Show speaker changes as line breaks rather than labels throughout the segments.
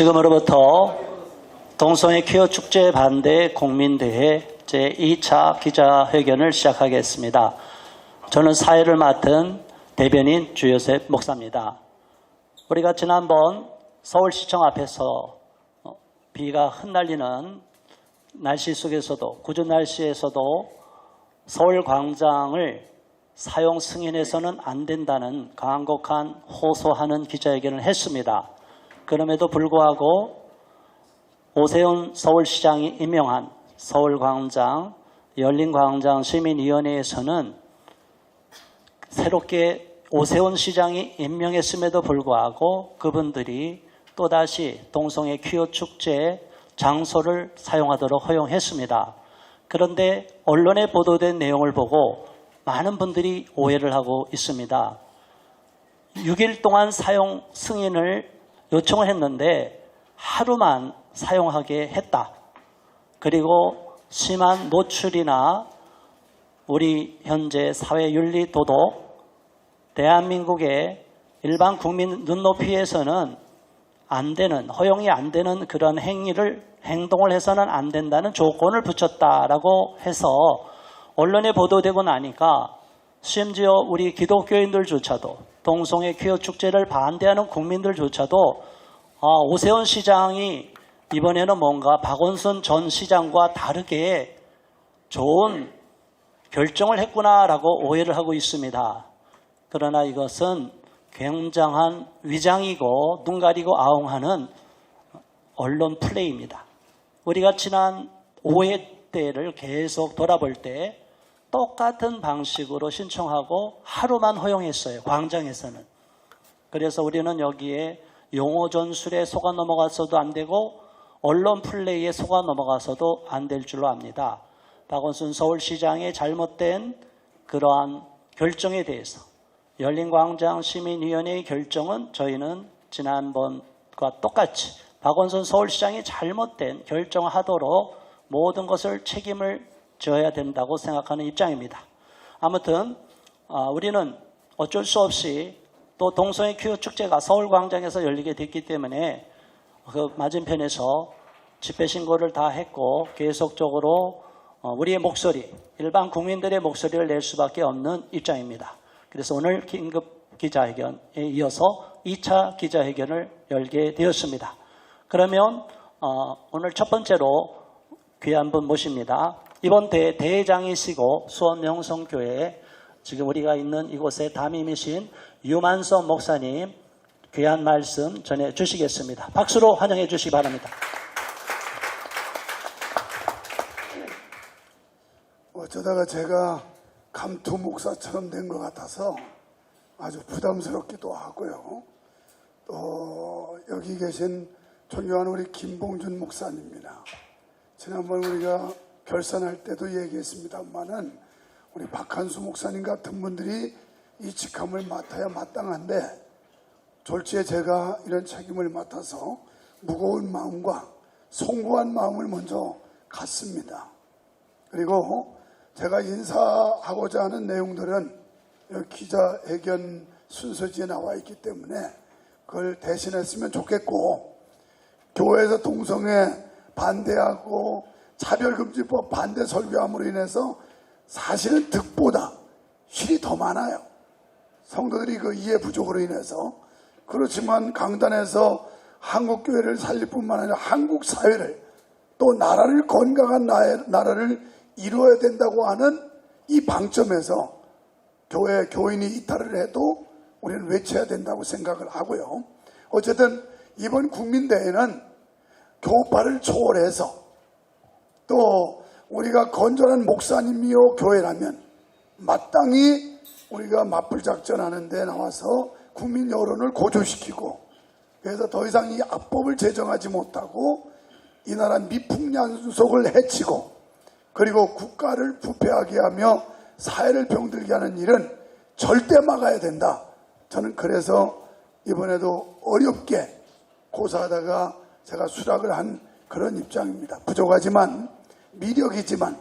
지금으로부터 동성애 퀴어 축제 반대 국민대회 제2차 기자회견을 시작하겠습니다. 저는 사회를 맡은 대변인 주요셉 목사입니다. 우리가 지난번 서울시청 앞에서 비가 흩날리는 날씨 속에서도, 궂은 날씨에서도 서울광장을 사용 승인해서는 안 된다는 강곡한 호소하는 기자회견을 했습니다. 그럼에도 불구하고 오세훈 서울시장이 임명한 서울광장, 열린광장 시민위원회에서는 새롭게 오세훈 시장이 임명했음에도 불구하고 그분들이 또다시 동성애 퀴어 축제 장소를 사용하도록 허용했습니다. 그런데 언론에 보도된 내용을 보고 많은 분들이 오해를 하고 있습니다. 6일 동안 사용 승인을 요청을 했는데 하루만 사용하게 했다. 그리고 심한 노출이나 우리 현재 사회윤리 도덕, 대한민국의 일반 국민 눈높이에서는 안 되는, 허용이 안 되는 그런 행동을 해서는 안 된다는 조건을 붙였다라고 해서 언론에 보도되고 나니까 심지어 우리 기독교인들조차도 동성애 퀴어 축제를 반대하는 국민들조차도 오세훈 시장이 이번에는 뭔가 박원순 전 시장과 다르게 좋은 결정을 했구나라고 오해를 하고 있습니다. 그러나 이것은 굉장한 위장이고 눈 가리고 아웅하는 언론 플레이입니다. 우리가 지난 5회 때를 계속 돌아볼 때 똑같은 방식으로 신청하고 하루만 허용했어요. 광장에서는. 그래서 우리는 여기에 용어 전술에 속아 넘어가서도 안 되고 언론 플레이에 속아 넘어가서도 안 될 줄로 압니다. 박원순 서울시장의 잘못된 그러한 결정에 대해서 열린광장 시민위원회의 결정은 저희는 지난번과 똑같이 박원순 서울시장이 잘못된 결정을 하도록 모든 것을 책임을 져야 된다고 생각하는 입장입니다. 아무튼 우리는 어쩔 수 없이 또 동성애 퀴어 축제가 서울광장에서 열리게 됐기 때문에 그 맞은편에서 집회 신고를 다 했고 계속적으로 우리의 목소리, 일반 국민들의 목소리를 낼 수밖에 없는 입장입니다. 그래서 오늘 긴급 기자회견에 이어서 2차 기자회견을 열게 되었습니다. 그러면 오늘 첫 번째로 귀한 분 모십니다. 이번 대회 대회장이시고 수원명성교회 지금 우리가 있는 이곳에 담임이신 유만성 목사님 귀한 말씀 전해 주시겠습니다. 박수로 환영해 주시기 바랍니다.
어쩌다가 제가 감투 목사처럼 된 것 같아서 아주 부담스럽기도 하고요. 또 여기 계신 존경하는 우리 김봉준 목사님입니다. 지난번 우리가 결산할 때도 얘기했습니다만은 우리 박한수 목사님 같은 분들이 이 직함을 맡아야 마땅한데 졸지에 제가 이런 책임을 맡아서 무거운 마음과 송구한 마음을 먼저 갖습니다. 그리고 제가 인사하고자 하는 내용들은 기자회견 순서지에 나와 있기 때문에 그걸 대신했으면 좋겠고, 교회에서 동성애 반대하고 차별금지법 반대 설교함으로 인해서 사실은 득보다 실이 더 많아요. 성도들이 그 이해 부족으로 인해서. 그렇지만 강단에서 한국교회를 살릴 뿐만 아니라 한국 사회를 또 나라를 건강한 나라를 이루어야 된다고 하는 이 방점에서 교회 교인이 이탈을 해도 우리는 외쳐야 된다고 생각을 하고요. 어쨌든 이번 국민대회는 교파를 초월해서 또 우리가 건전한 목사님이요 교회라면 마땅히 우리가 맞불작전하는 데 나와서 국민 여론을 고조시키고, 그래서 더 이상 이 악법을 제정하지 못하고 이 나라 미풍양속을 해치고 그리고 국가를 부패하게 하며 사회를 병들게 하는 일은 절대 막아야 된다. 저는 그래서 이번에도 어렵게 고사하다가 제가 수락을 한 그런 입장입니다. 부족하지만 미력이지만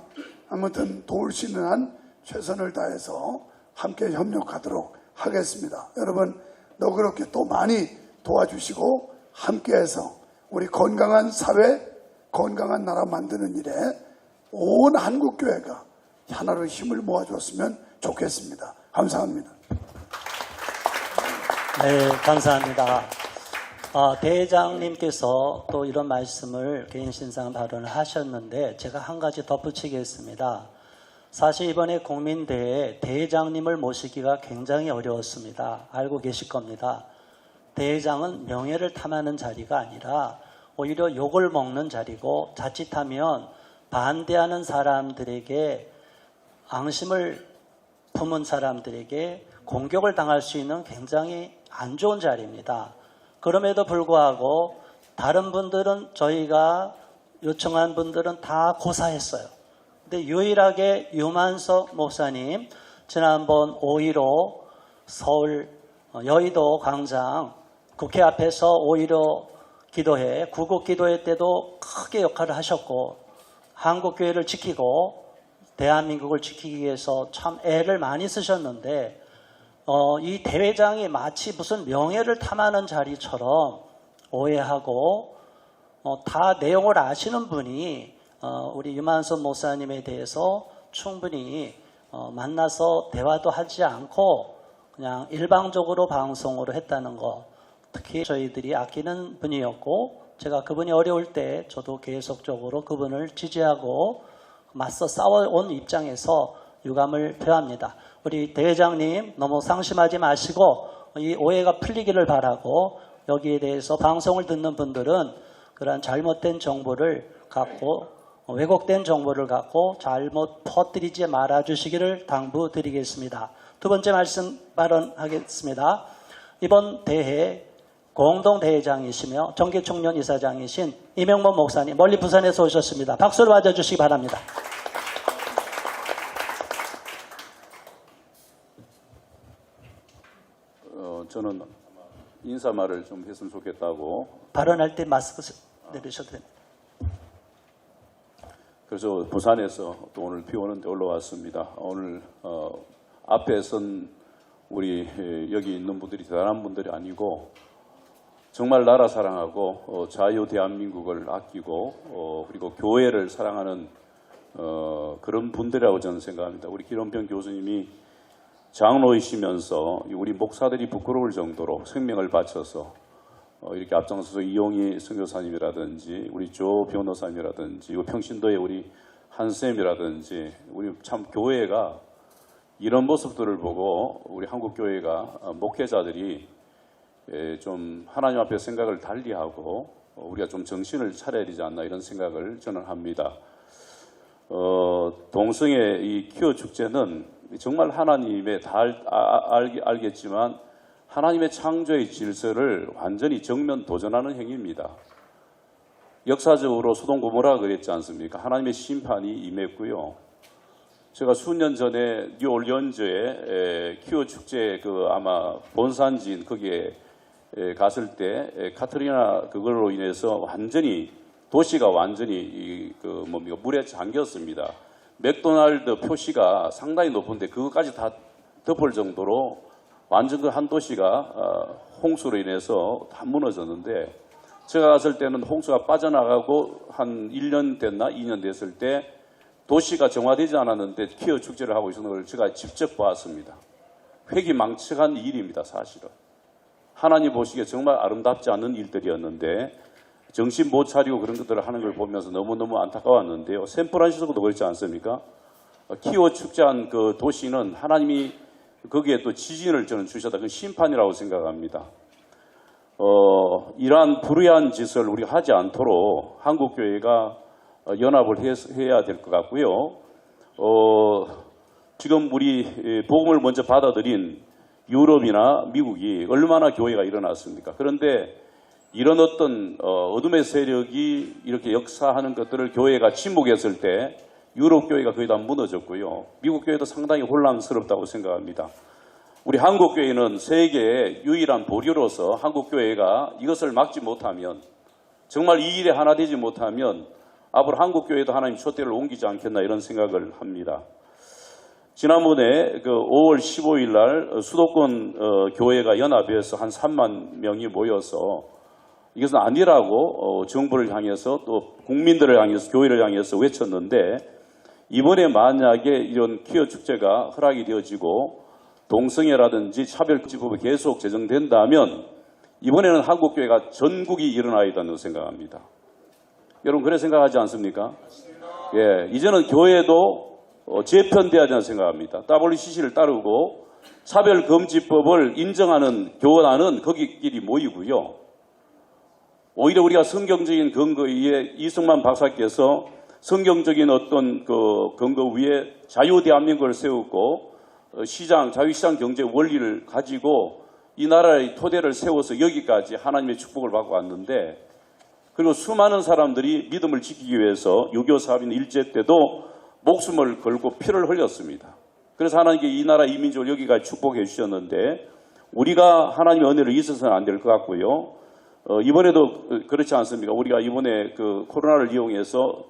아무튼 도울 수 있는 한 최선을 다해서 함께 협력하도록 하겠습니다. 여러분 너그럽게 또 많이 도와주시고 함께해서 우리 건강한 사회, 건강한 나라 만드는 일에 온 한국교회가 하나로 힘을 모아줬으면 좋겠습니다. 감사합니다.
네, 감사합니다. 대회장님께서 또 이런 말씀을 개인신상 발언을 하셨는데 제가 한 가지 덧붙이겠습니다. 사실 이번에 국민대회에 대회장님을 모시기가 굉장히 어려웠습니다. 알고 계실 겁니다. 대회장은 명예를 탐하는 자리가 아니라 오히려 욕을 먹는 자리고 자칫하면 반대하는 사람들에게 앙심을 품은 사람들에게 공격을 당할 수 있는 굉장히 안 좋은 자리입니다. 그럼에도 불구하고 다른 분들은 저희가 요청한 분들은 다 고사했어요. 근데 유일하게 유만석 목사님 지난번 5.15 서울 여의도 광장 국회 앞에서 5.15 기도회, 구국 기도회 때도 크게 역할을 하셨고 한국교회를 지키고 대한민국을 지키기 위해서 참 애를 많이 쓰셨는데 이 대회장이 마치 무슨 명예를 탐하는 자리처럼 오해하고 다 내용을 아시는 분이 우리 유만선 목사님에 대해서 충분히 만나서 대화도 하지 않고 그냥 일방적으로 방송으로 했다는 거, 특히 저희들이 아끼는 분이었고 제가 그분이 어려울 때 저도 계속적으로 그분을 지지하고 맞서 싸워온 입장에서 유감을 표합니다. 우리 대회장님 너무 상심하지 마시고 이 오해가 풀리기를 바라고 여기에 대해서 방송을 듣는 분들은 그런 잘못된 정보를 갖고 왜곡된 정보를 갖고 잘못 퍼뜨리지 말아 주시기를 당부드리겠습니다. 두 번째 말씀 발언하겠습니다. 이번 대회 공동대회장이시며 정기총련 이사장이신 이명범 목사님 멀리 부산에서 오셨습니다. 박수를 맞아주시기 바랍니다.
저는 인사말을 좀 했으면 좋겠다고.
발언할 때 마스크 내리셔도 됩니다.
그래서 부산에서 또 오늘 비 오는데 올라왔습니다. 오늘 앞에 선 우리 여기 있는 분들이 대단한 분들이 아니고 정말 나라 사랑하고 자유 대한민국을 아끼고 그리고 교회를 사랑하는 그런 분들이라고 저는 생각합니다. 우리 기론병 교수님이 장로이시면서 우리 목사들이 부끄러울 정도로 생명을 바쳐서 이렇게 앞장서서 이용희 선교사님이라든지 우리 조 변호사님이라든지 평신도의 우리 한쌤이라든지 우리 참 교회가 이런 모습들을 보고 우리 한국 교회가 목회자들이 좀 하나님 앞에 생각을 달리하고 우리가 좀 정신을 차려야 되지 않나 이런 생각을 저는 합니다. 동성애 이 퀴어 축제는 정말 하나님의 다 알겠지만 하나님의 창조의 질서를 완전히 정면 도전하는 행위입니다. 역사적으로 소돔 고모라 그랬지 않습니까? 하나님의 심판이 임했고요. 제가 수년 전에 뉴올리언즈에 퀴어 축제 아마 본산지인 거기에 갔을 때 카트리나 그걸로 인해서 완전히 도시가 완전히 물에 잠겼습니다. 맥도날드 표시가 상당히 높은데 그것까지 다 덮을 정도로 완전 그 한 도시가 홍수로 인해서 다 무너졌는데 제가 갔을 때는 홍수가 빠져나가고 한 1년 됐나 2년 됐을 때 도시가 정화되지 않았는데 퀴어 축제를 하고 있는 걸 제가 직접 보았습니다. 회기망측한 일입니다. 사실은. 하나님 보시기에 정말 아름답지 않은 일들이었는데 정신 못 차리고 그런 것들을 하는 걸 보면서 너무너무 안타까웠는데요. 샌프란시스코도 그렇지 않습니까? 퀴어 축제한 그 도시는 하나님이 거기에 또 지진을 저는 주셨다. 그 심판이라고 생각합니다. 이러한 불의한 짓을 우리가 하지 않도록 한국교회가 연합을 해야 될 것 같고요. 지금 우리 복음을 먼저 받아들인 유럽이나 미국이 얼마나 교회가 일어났습니까? 그런데 이런 어떤 어둠의 세력이 이렇게 역사하는 것들을 교회가 침묵했을 때 유럽 교회가 거의 다 무너졌고요. 미국 교회도 상당히 혼란스럽다고 생각합니다. 우리 한국 교회는 세계의 유일한 보류로서 한국 교회가 이것을 막지 못하면 정말 이 일에 하나 되지 못하면 앞으로 한국 교회도 하나님 촛대를 옮기지 않겠나 이런 생각을 합니다. 지난번에 5월 15일 날 수도권 교회가 연합해서 한 3만 명이 모여서 이것은 아니라고 정부를 향해서 또 국민들을 향해서 교회를 향해서 외쳤는데 이번에 만약에 이런 퀴어 축제가 허락이 되어지고 동성애라든지 차별금지법이 계속 제정된다면 이번에는 한국교회가 전국이 일어나야 된다고 생각합니다. 여러분 그래 생각하지 않습니까? 예, 이제는 교회도 재편돼야 된다고 생각합니다. WCC를 따르고 차별금지법을 인정하는 교단은 거기끼리 모이고요. 오히려 우리가 성경적인 근거 위에 이승만 박사께서 성경적인 어떤 그 근거 위에 자유대한민국을 세우고 자유시장 경제 원리를 가지고 이 나라의 토대를 세워서 여기까지 하나님의 축복을 받고 왔는데 그리고 수많은 사람들이 믿음을 지키기 위해서 6.25 사업인 일제 때도 목숨을 걸고 피를 흘렸습니다. 그래서 하나님께 이 나라 이민족을 여기까지 축복해 주셨는데 우리가 하나님의 은혜를 잊어서는 안 될 것 같고요. 이번에도 그렇지 않습니까? 우리가 이번에 그 코로나를 이용해서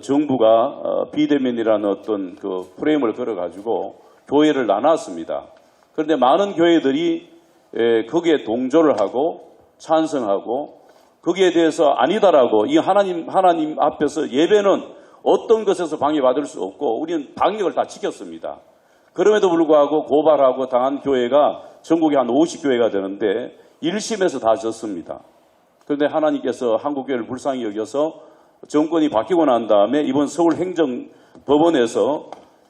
정부가 비대면이라는 어떤 그 프레임을 걸어가지고 교회를 나눴습니다. 그런데 많은 교회들이 거기에 동조를 하고 찬성하고 거기에 대해서 아니다라고 이 하나님 앞에서 예배는 어떤 것에서 방해받을 수 없고 우리는 방역을 다 지켰습니다. 그럼에도 불구하고 고발하고 당한 교회가 전국에 한 50교회가 되는데 1심에서 다 졌습니다. 그런데 하나님께서 한국교회를 불쌍히 여겨서 정권이 바뀌고 난 다음에 이번 서울행정법원에서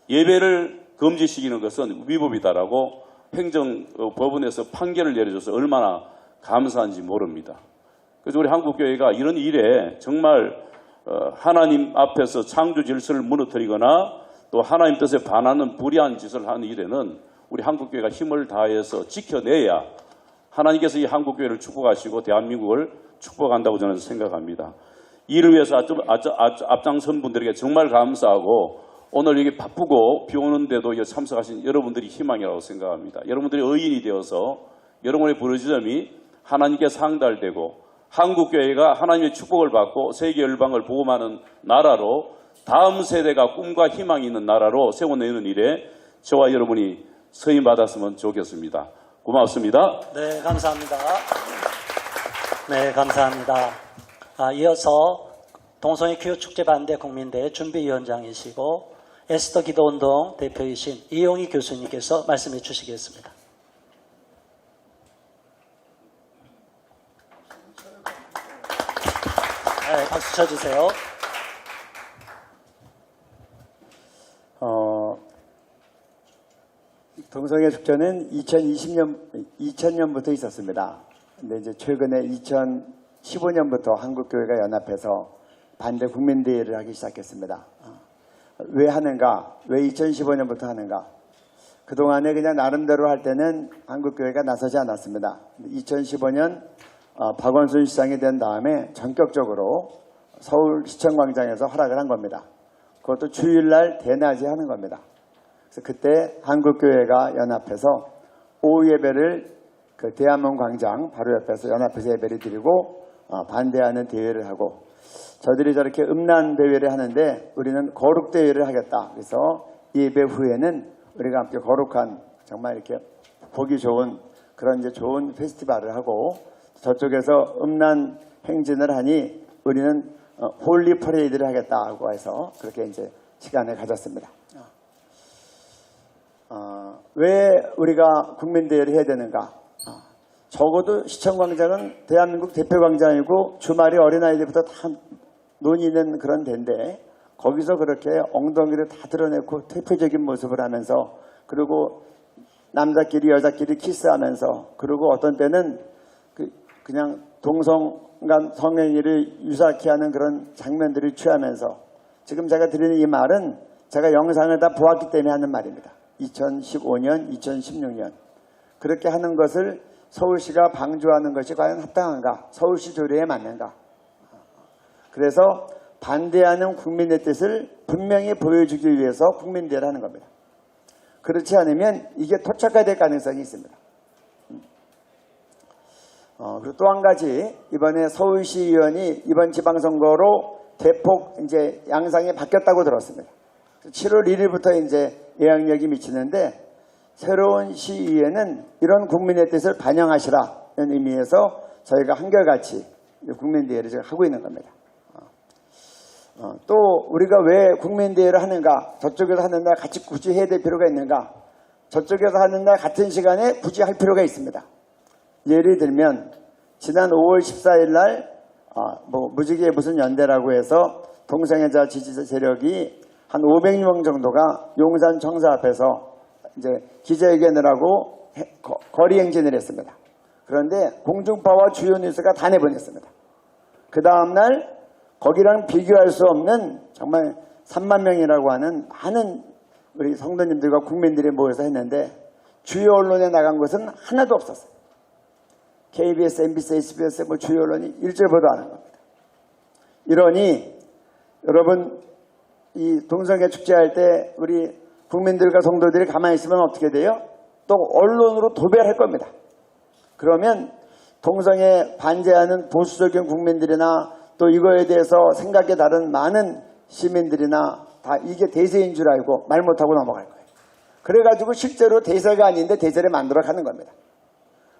예배를 금지시키는 것은 위법이다라고 행정법원에서 판결을 내려줘서 얼마나 감사한지 모릅니다. 그래서 우리 한국교회가 이런 일에 정말 하나님 앞에서 창조 질서를 무너뜨리거나 또 하나님 뜻에 반하는 불의한 짓을 하는 일에는 우리 한국교회가 힘을 다해서 지켜내야 하나님께서 이 한국교회를 축복하시고 대한민국을 축복한다고 저는 생각합니다. 이를 위해서 앞장선 분들에게 정말 감사하고 오늘 여기 바쁘고 비 오는데도 참석하신 여러분들이 희망이라고 생각합니다. 여러분들이 의인이 되어서 여러분의 부르짖음이 하나님께 상달되고 한국교회가 하나님의 축복을 받고 세계 열방을 복음하는 나라로 다음 세대가 꿈과 희망이 있는 나라로 세워내는 일에 저와 여러분이 서임 받았으면 좋겠습니다. 고맙습니다.
네, 감사합니다. 네, 감사합니다. 이어서 동성애 퀴어 축제 반대 국민대회 준비위원장이시고 에스더 기도운동 대표이신 이용희 교수님께서 말씀해 주시겠습니다. 네, 박수 쳐주세요.
동성애 축제는 2000년부터 있었습니다. 근데 이제 최근에 2015년부터 한국교회가 연합해서 반대 국민대회를 하기 시작했습니다. 왜 하는가? 왜 2015년부터 하는가? 그동안에 그냥 나름대로 할 때는 한국교회가 나서지 않았습니다. 2015년 박원순 시장이 된 다음에 전격적으로 서울시청광장에서 허락을 한 겁니다. 그것도 주일날 대낮에 하는 겁니다. 그래서 그때 한국교회가 연합해서 오후 예배를 그 대한문 광장 바로 옆에서 연합해서 예배를 드리고 반대하는 대회를 하고 저들이 저렇게 음란 대회를 하는데 우리는 거룩 대회를 하겠다. 그래서 예배 후에는 우리가 함께 거룩한 정말 이렇게 보기 좋은 그런 이제 좋은 페스티벌을 하고 저쪽에서 음란 행진을 하니 우리는 홀리 퍼레이드를 하겠다고 해서 그렇게 이제 시간을 가졌습니다. 왜 우리가 국민대회를 해야 되는가? 적어도 시청광장은 대한민국 대표광장이고 주말에 어린아이들부터 다 논의는 그런 데인데 거기서 그렇게 엉덩이를 다 드러내고 대표적인 모습을 하면서 그리고 남자끼리 여자끼리 키스하면서 그리고 어떤 때는 그냥 동성간 성행위를 유사케 하는 그런 장면들을 취하면서 지금 제가 드리는 이 말은 제가 영상을 다 보았기 때문에 하는 말입니다. 2015년, 2016년 그렇게 하는 것을 서울시가 방조하는 것이 과연 합당한가? 서울시 조례에 맞는가? 그래서 반대하는 국민의 뜻을 분명히 보여주기 위해서 국민대회를 하는 겁니다. 그렇지 않으면 이게 토착화될 가능성이 있습니다. 그리고 또 한 가지 이번에 서울시의원이 이번 지방선거로 대폭 이제 양상이 바뀌었다고 들었습니다. 7월 1일부터 이제 영향력이 미치는데 새로운 시의회는 이런 국민의 뜻을 반영하시라는 의미에서 저희가 한결같이 국민대회를 지금 하고 있는 겁니다. 또 우리가 왜 국민대회를 하는가, 저쪽에서 하는 날 같이 굳이 해야 될 필요가 있는가, 저쪽에서 하는 날 같은 시간에 굳이 할 필요가 있습니다. 예를 들면 지난 5월 14일 날 무지개 무슨 연대라고 해서 동성애자 지지자 세력이 한 500명 정도가 용산 청사 앞에서 이제 기자회견을 하고 거리 행진을 했습니다. 그런데 공중파와 주요 뉴스가 다 내보냈습니다. 그 다음날 거기랑 비교할 수 없는 정말 3만 명이라고 하는 많은 우리 성도님들과 국민들이 모여서 했는데 주요 언론에 나간 것은 하나도 없었어요. KBS, MBC, SBS 뭐 주요 언론이 일절 보도 안 한 겁니다. 이러니 여러분 이 동성애 축제할 때 우리 국민들과 성도들이 가만히 있으면 어떻게 돼요? 또 언론으로 도배할 겁니다. 그러면 동성애 반대하는 보수적인 국민들이나 또 이거에 대해서 생각이 다른 많은 시민들이나 다 이게 대세인 줄 알고 말 못하고 넘어갈 거예요. 그래가지고 실제로 대세가 아닌데 대세를 만들어 가는 겁니다.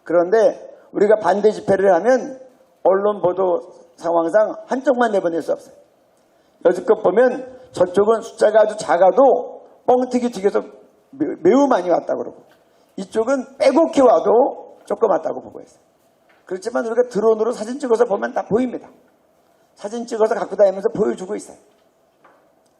그런데 우리가 반대 집회를 하면 언론 보도 상황상 한쪽만 내보낼 수 없어요. 여지껏 보면 저쪽은 숫자가 아주 작아도 뻥튀기 튀겨서 매우 많이 왔다고 그러고 이쪽은 빼곡히 와도 조금 왔다고 보고 있어요. 그렇지만 우리가 드론으로 사진 찍어서 보면 다 보입니다. 사진 찍어서 갖고 다니면서 보여주고 있어요.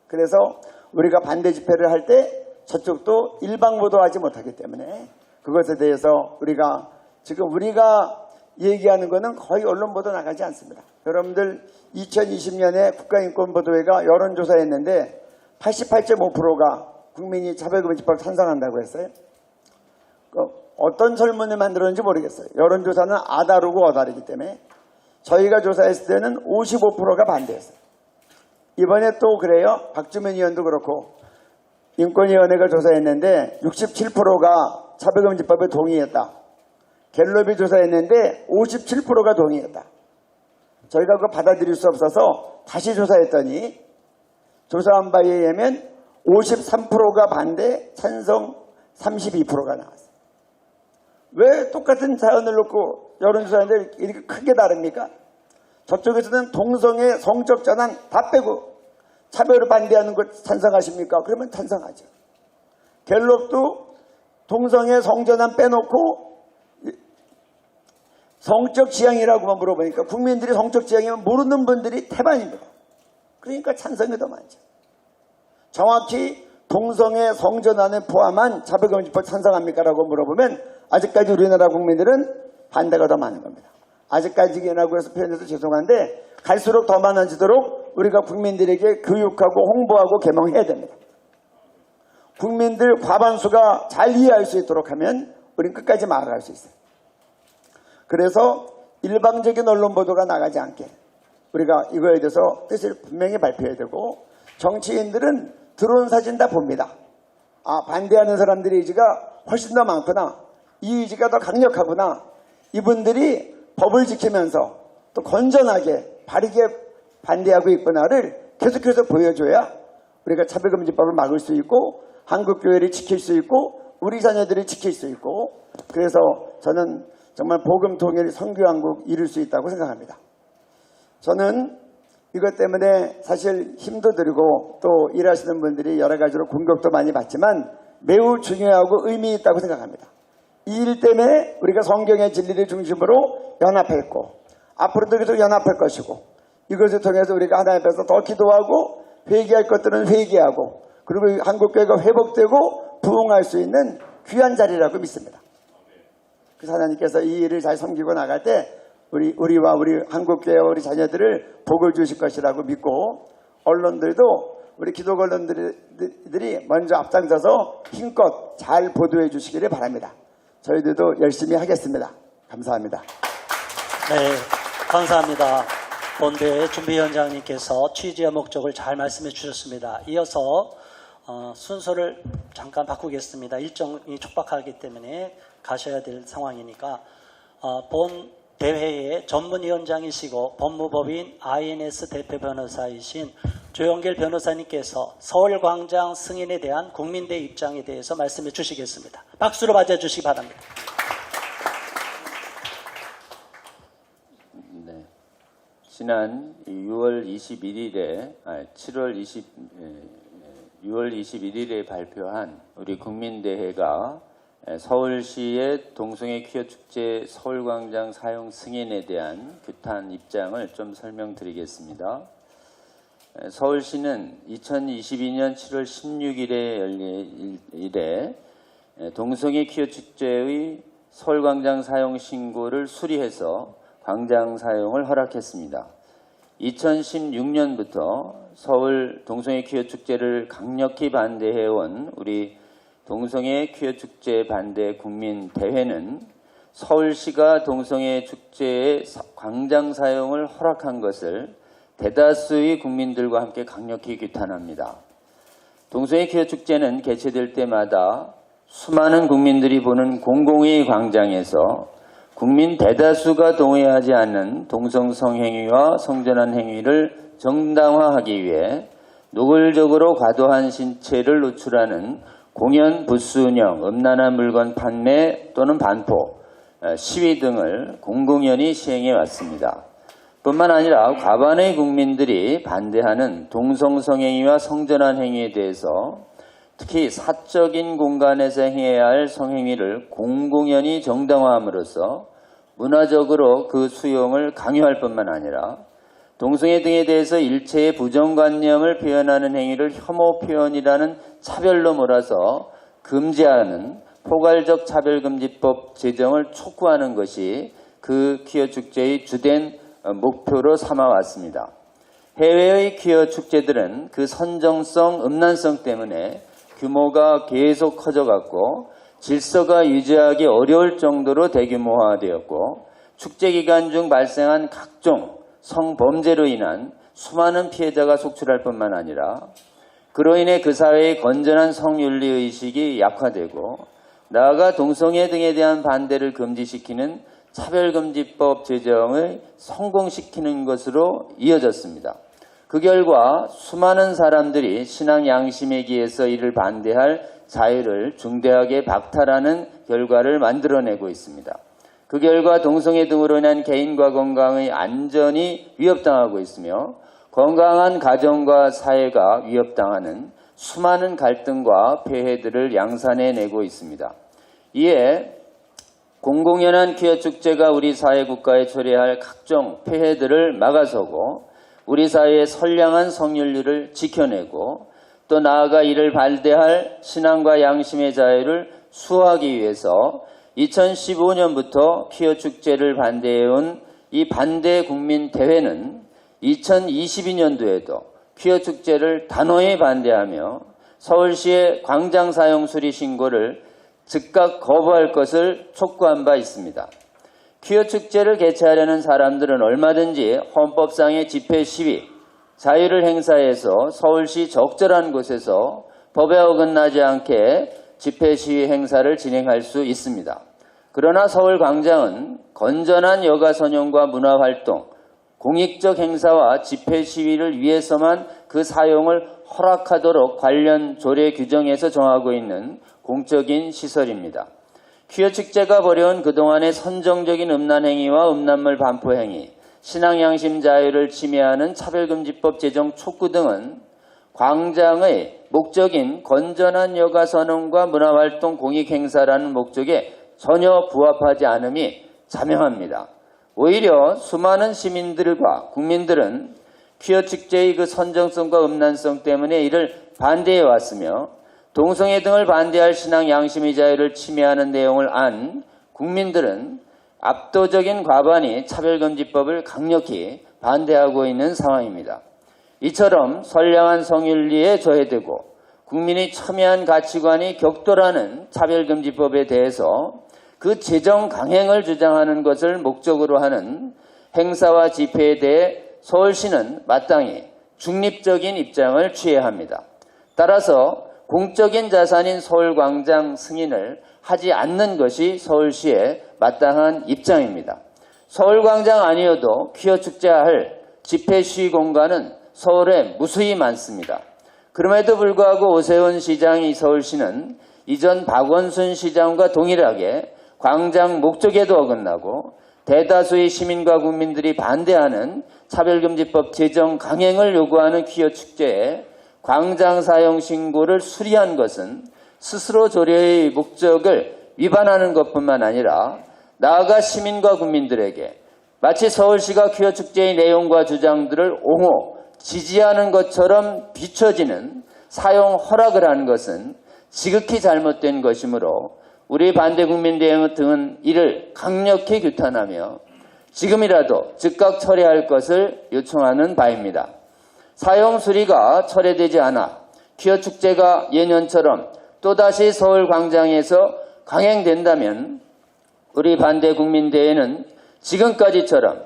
그래서 우리가 반대 집회를 할 때 저쪽도 일방보도하지 못하기 때문에 그것에 대해서 우리가 지금 우리가 얘기하는 거는 거의 언론 보도 나가지 않습니다. 여러분들 2020년에 국가인권보도회가 여론조사했는데 88.5%가 국민이 차별금지법 찬성한다고 했어요. 어떤 설문을 만들었는지 모르겠어요. 여론조사는 아다르고 어다르기 때문에 저희가 조사했을 때는 55%가 반대했어요. 이번에 또 그래요. 박주민 의원도 그렇고 인권위원회가 조사했는데 67%가 차별금지법에 동의했다. 갤럽이 조사했는데 57%가 동의했다. 저희가 그거 받아들일 수 없어서 다시 조사했더니 조사한 바에 의하면 53%가 반대, 찬성 32%가 나왔어요. 왜 똑같은 사연을 놓고 여론조사하는데 이렇게 크게 다릅니까? 저쪽에서는 동성애 성적 전환 다 빼고 차별을 반대하는 것 찬성하십니까? 그러면 찬성하죠. 갤럽도 동성애 성전환 빼놓고 성적 지향이라고만 물어보니까 국민들이 성적 지향이면 모르는 분들이 태반입니다. 그러니까 찬성이 더 많죠. 정확히 동성애 성전환을 포함한 차별금지법 찬성합니까? 라고 물어보면 아직까지 우리나라 국민들은 반대가 더 많은 겁니다. 아직까지라고 해서 표현해서 죄송한데 갈수록 더 많아지도록 우리가 국민들에게 교육하고 홍보하고 계몽해야 됩니다. 국민들 과반수가 잘 이해할 수 있도록 하면 우리는 끝까지 말아갈 수 있어요. 그래서 일방적인 언론 보도가 나가지 않게 우리가 이거에 대해서 뜻을 분명히 발표해야 되고 정치인들은 드론 사진 다 봅니다. 반대하는 사람들의 의지가 훨씬 더 많구나. 이 의지가 더 강력하구나. 이분들이 법을 지키면서 또 건전하게 바르게 반대하고 있구나를 계속해서 보여줘야 우리가 차별금지법을 막을 수 있고 한국교회를 지킬 수 있고 우리 자녀들을 지킬 수 있고 그래서 저는 정말 복음 통일 선교한국 이룰 수 있다고 생각합니다. 저는 이것 때문에 사실 힘도 들고 또 일하시는 분들이 여러 가지로 공격도 많이 받지만 매우 중요하고 의미 있다고 생각합니다. 이 일 때문에 우리가 성경의 진리를 중심으로 연합했고 앞으로도 계속 연합할 것이고 이것을 통해서 우리가 하나님 앞에서 더 기도하고 회개할 것들은 회개하고 그리고 한국교회가 회복되고 부흥할 수 있는 귀한 자리라고 믿습니다. 그래서 하나님께서 이 일을 잘 섬기고 나갈 때 우리와 우리 한국교회와 우리 자녀들을 복을 주실 것이라고 믿고 언론들도 우리 기독 언론들이 먼저 앞장서서 힘껏 잘 보도해 주시기를 바랍니다. 저희들도 열심히 하겠습니다. 감사합니다.
네, 감사합니다. 본대 준비위원장님께서 취지와 목적을 잘 말씀해 주셨습니다. 이어서 순서를 잠깐 바꾸겠습니다. 일정이 촉박하기 때문에 가셔야 될 상황이니까 본 대회의 전문위원장이시고 법무법인 INS 대표 변호사이신 조영길 변호사님께서 서울광장 승인에 대한 국민대 입장에 대해서 말씀해 주시겠습니다. 박수로 맞아주시기 바랍니다.
네.
지난 6월 21일에 발표한 우리 국민대회가 서울시의 동성애 퀴어 축제 서울광장 사용 승인에 대한 규탄 입장을 좀 설명드리겠습니다. 서울시는 2022년 7월 16일에 열린 일에 동성애 퀴어 축제의 서울광장 사용 신고를 수리해서 광장 사용을 허락했습니다. 2016년부터 서울 동성애 퀴어 축제를 강력히 반대해온 우리 동성애 퀴어 축제 반대 국민대회는 서울시가 동성애 축제의 광장 사용을 허락한 것을 대다수의 국민들과 함께 강력히 규탄합니다. 동성애 퀴어 축제는 개최될 때마다 수많은 국민들이 보는 공공의 광장에서 국민 대다수가 동의하지 않는 동성 성행위와 성전환 행위를 정당화하기 위해 노골적으로 과도한 신체를 노출하는 공연, 부스 운영, 음란한 물건 판매 또는 반포, 시위 등을 공공연히 시행해 왔습니다. 뿐만 아니라 과반의 국민들이 반대하는 동성 성행위와 성전환 행위에 대해서 특히 사적인 공간에서 행해야 할 성행위를 공공연히 정당화함으로써 문화적으로 그 수용을 강요할 뿐만 아니라 동성애 등에 대해서 일체의 부정관념을 표현하는 행위를 혐오 표현이라는 차별로 몰아서 금지하는 포괄적 차별금지법 제정을 촉구하는 것이 그 퀴어 축제의 주된 목표로 삼아왔습니다. 해외의 퀴어 축제들은 그 선정성, 음란성 때문에 규모가 계속 커져갔고 질서가 유지하기 어려울 정도로 대규모화되었고 축제 기간 중 발생한 각종 성범죄로 인한 수많은 피해자가 속출할 뿐만 아니라 그로 인해 그 사회의 건전한 성윤리 의식이 약화되고 나아가 동성애 등에 대한 반대를 금지시키는 차별금지법 제정을 성공시키는 것으로 이어졌습니다. 그 결과 수많은 사람들이 신앙 양심에 기해서 이를 반대할 자유를 중대하게 박탈하는 결과를 만들어내고 있습니다. 그 결과 동성애 등으로 인한 개인과 건강의 안전이 위협당하고 있으며 건강한 가정과 사회가 위협당하는 수많은 갈등과 폐해들을 양산해내고 있습니다. 이에 공공연한 퀴어 축제가 우리 사회 국가에 초래할 각종 폐해들을 막아서고 우리 사회의 선량한 성윤리를 지켜내고 또 나아가 이를 반대할 신앙과 양심의 자유를 수호하기 위해서 2015년부터 퀴어 축제를 반대해온 이 반대 국민대회는 2022년도에도 퀴어 축제를 단호히 반대하며 서울시의 광장 사용 수리 신고를 즉각 거부할 것을 촉구한 바 있습니다. 퀴어 축제를 개최하려는 사람들은 얼마든지 헌법상의 집회 시위, 자유를 행사해서 서울시 적절한 곳에서 법에 어긋나지 않게 집회 시위 행사를 진행할 수 있습니다. 그러나 서울광장은 건전한 여가 선용과 문화활동, 공익적 행사와 집회 시위를 위해서만 그 사용을 허락하도록 관련 조례 규정에서 정하고 있는 공적인 시설입니다. 퀴어 축제가 벌여온 그동안의 선정적인 음란행위와 음란물 반포행위, 신앙양심 자유를 침해하는 차별금지법 제정 촉구 등은 광장의 목적인 건전한 여가 선언과 문화활동 공익행사라는 목적에 전혀 부합하지 않음이 자명합니다. 오히려 수많은 시민들과 국민들은 퀴어 축제의 그 선정성과 음란성 때문에 이를 반대해 왔으며 동성애 등을 반대할 신앙 양심의 자유를 침해하는 내용을 안 국민들은 압도적인 과반이 차별금지법을 강력히 반대하고 있는 상황입니다. 이처럼 선량한 성윤리에 저해되고 국민이 첨예한 가치관이 격돌하는 차별금지법에 대해서 그 제정 강행을 주장하는 것을 목적으로 하는 행사와 집회에 대해 서울시는 마땅히 중립적인 입장을 취해야 합니다. 따라서 공적인 자산인 서울광장 승인을 하지 않는 것이 서울시의 마땅한 입장입니다. 서울광장 아니어도 퀴어 축제할 집회 시위 공간은 서울에 무수히 많습니다. 그럼에도 불구하고 오세훈 시장이 서울시는 이전 박원순 시장과 동일하게 광장 목적에도 어긋나고 대다수의 시민과 국민들이 반대하는 차별금지법 제정 강행을 요구하는 퀴어 축제에 광장 사용 신고를 수리한 것은 스스로 조례의 목적을 위반하는 것뿐만 아니라 나아가 시민과 국민들에게 마치 서울시가 퀴어 축제의 내용과 주장들을 옹호, 지지하는 것처럼 비춰지는 사용 허락을 한 것은 지극히 잘못된 것이므로 우리 반대국민대회 등은 이를 강력히 규탄하며 지금이라도 즉각 철회할 것을 요청하는 바입니다. 사용 수리가 철회되지 않아 퀴어 축제가 예년처럼 또다시 서울 광장에서 강행된다면 우리 반대국민대회는 지금까지처럼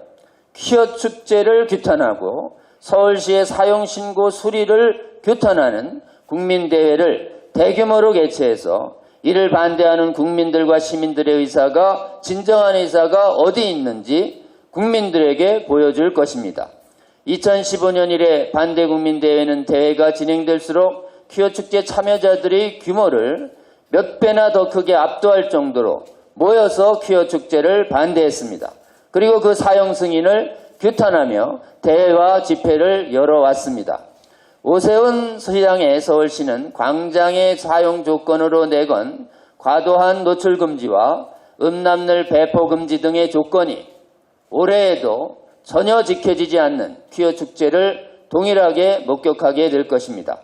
퀴어 축제를 규탄하고 서울시의 사용 신고 수리를 규탄하는 국민대회를 대규모로 개최해서 이를 반대하는 국민들과 시민들의 의사가 진정한 의사가 어디 있는지 국민들에게 보여줄 것입니다. 2015년 이래 반대국민대회는 대회가 진행될수록 퀴어 축제 참여자들의 규모를 몇 배나 더 크게 압도할 정도로 모여서 퀴어 축제를 반대했습니다. 그리고 그 사용 승인을 규탄하며 대회와 집회를 열어왔습니다. 오세훈 시장의 서울시는 광장의 사용 조건으로 내건 과도한 노출 금지와 음란물 배포 금지 등의 조건이 올해에도 전혀 지켜지지 않는 퀴어 축제를 동일하게 목격하게 될 것입니다.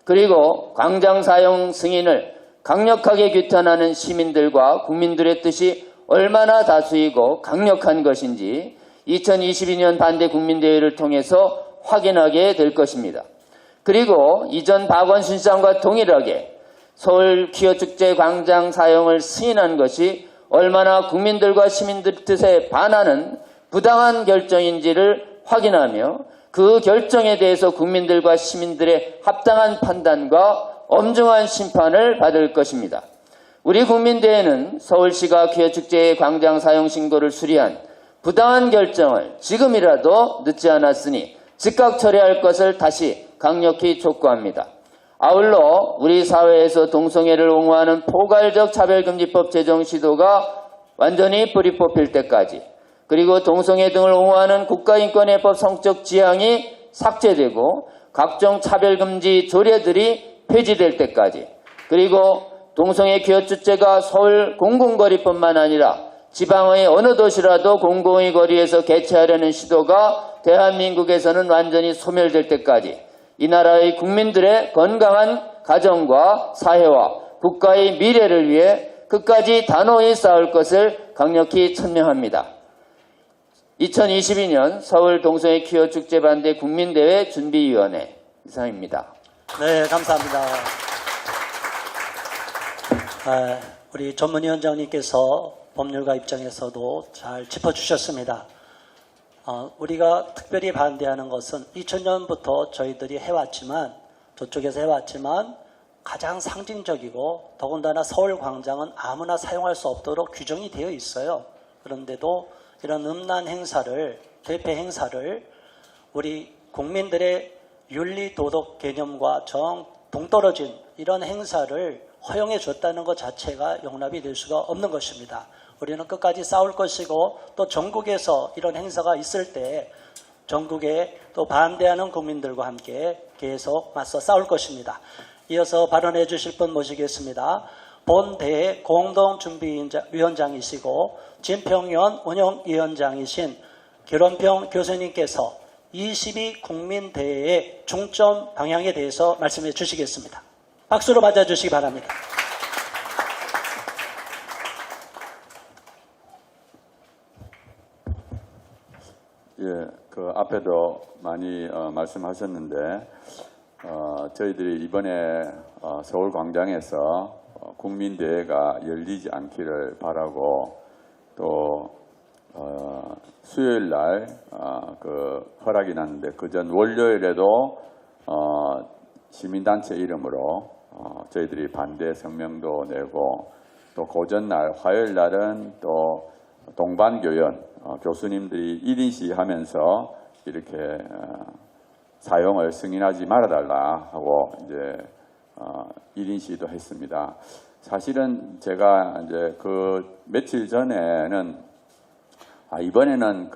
그리고 광장 사용 승인을 강력하게 규탄하는 시민들과 국민들의 뜻이 얼마나 다수이고 강력한 것인지 2022년 반대 국민대회를 통해서 확인하게 될 것입니다. 그리고 이전 박원순 시장과 동일하게 서울 퀴어 축제 광장 사용을 승인한 것이 얼마나 국민들과 시민들 뜻에 반하는 부당한 결정인지를 확인하며 그 결정에 대해서 국민들과 시민들의 합당한 판단과 엄중한 심판을 받을 것입니다. 우리 국민대회는 서울시가 퀴어 축제의 광장 사용 신고를 수리한 부당한 결정을 지금이라도 늦지 않았으니 즉각 처리할 것을 다시 강력히 촉구합니다. 아울러 우리 사회에서 동성애를 옹호하는 포괄적 차별금지법 제정 시도가 완전히 뿌리 뽑힐 때까지, 그리고 동성애 등을 옹호하는 국가인권해법 성적 지향이 삭제되고 각종 차별금지 조례들이 폐지될 때까지, 그리고 동성애 퀴어 축제가 서울 공공거리뿐만 아니라 지방의 어느 도시라도 공공의 거리에서 개최하려는 시도가 대한민국에서는 완전히 소멸될 때까지 이 나라의 국민들의 건강한 가정과 사회와 국가의 미래를 위해 끝까지 단호히 싸울 것을 강력히 천명합니다. 2022년 서울 동성애 퀴어 축제 반대 국민대회 준비위원회 이상입니다.
네, 감사합니다. 우리 전문위원장님께서 법률가 입장에서도 잘 짚어주셨습니다. 우리가 특별히 반대하는 것은 2000년부터 저희들이 해왔지만, 저쪽에서 해왔지만 가장 상징적이고 더군다나 서울광장은 아무나 사용할 수 없도록 규정이 되어 있어요. 그런데도 이런 음란 행사를, 대패 행사를 우리 국민들의 윤리 도덕 개념과 동떨어진 이런 행사를 허용해 줬다는 것 자체가 용납이 될 수가 없는 것입니다. 우리는 끝까지 싸울 것이고, 또 전국에서 이런 행사가 있을 때 전국에 또 반대하는 국민들과 함께 계속 맞서 싸울 것입니다. 이어서 발언해 주실 분 모시겠습니다. 본 대회 공동준비위원장이시고 진평위원 운영위원장이신 기론평 교수님께서 22 국민대회의 중점 방향에 대해서 말씀해 주시겠습니다. 박수로 맞아주시기 바랍니다.
예, 그 앞에도 많이 말씀하셨는데 저희들이 이번에 서울광장에서 국민대회가 열리지 않기를 바라고, 또 수요일 날 그 허락이 났는데 그 전 월요일에도 시민단체 이름으로 저희들이 반대 성명도 내고, 또 그 전날 화요일 날은 또 동반교연 교수님들이 1인 시하면서 이렇게 사용을 승인하지 말아달라 하고 이제 1인 시도 했습니다. 사실은 제가 이제 그 며칠 전에는 이번에는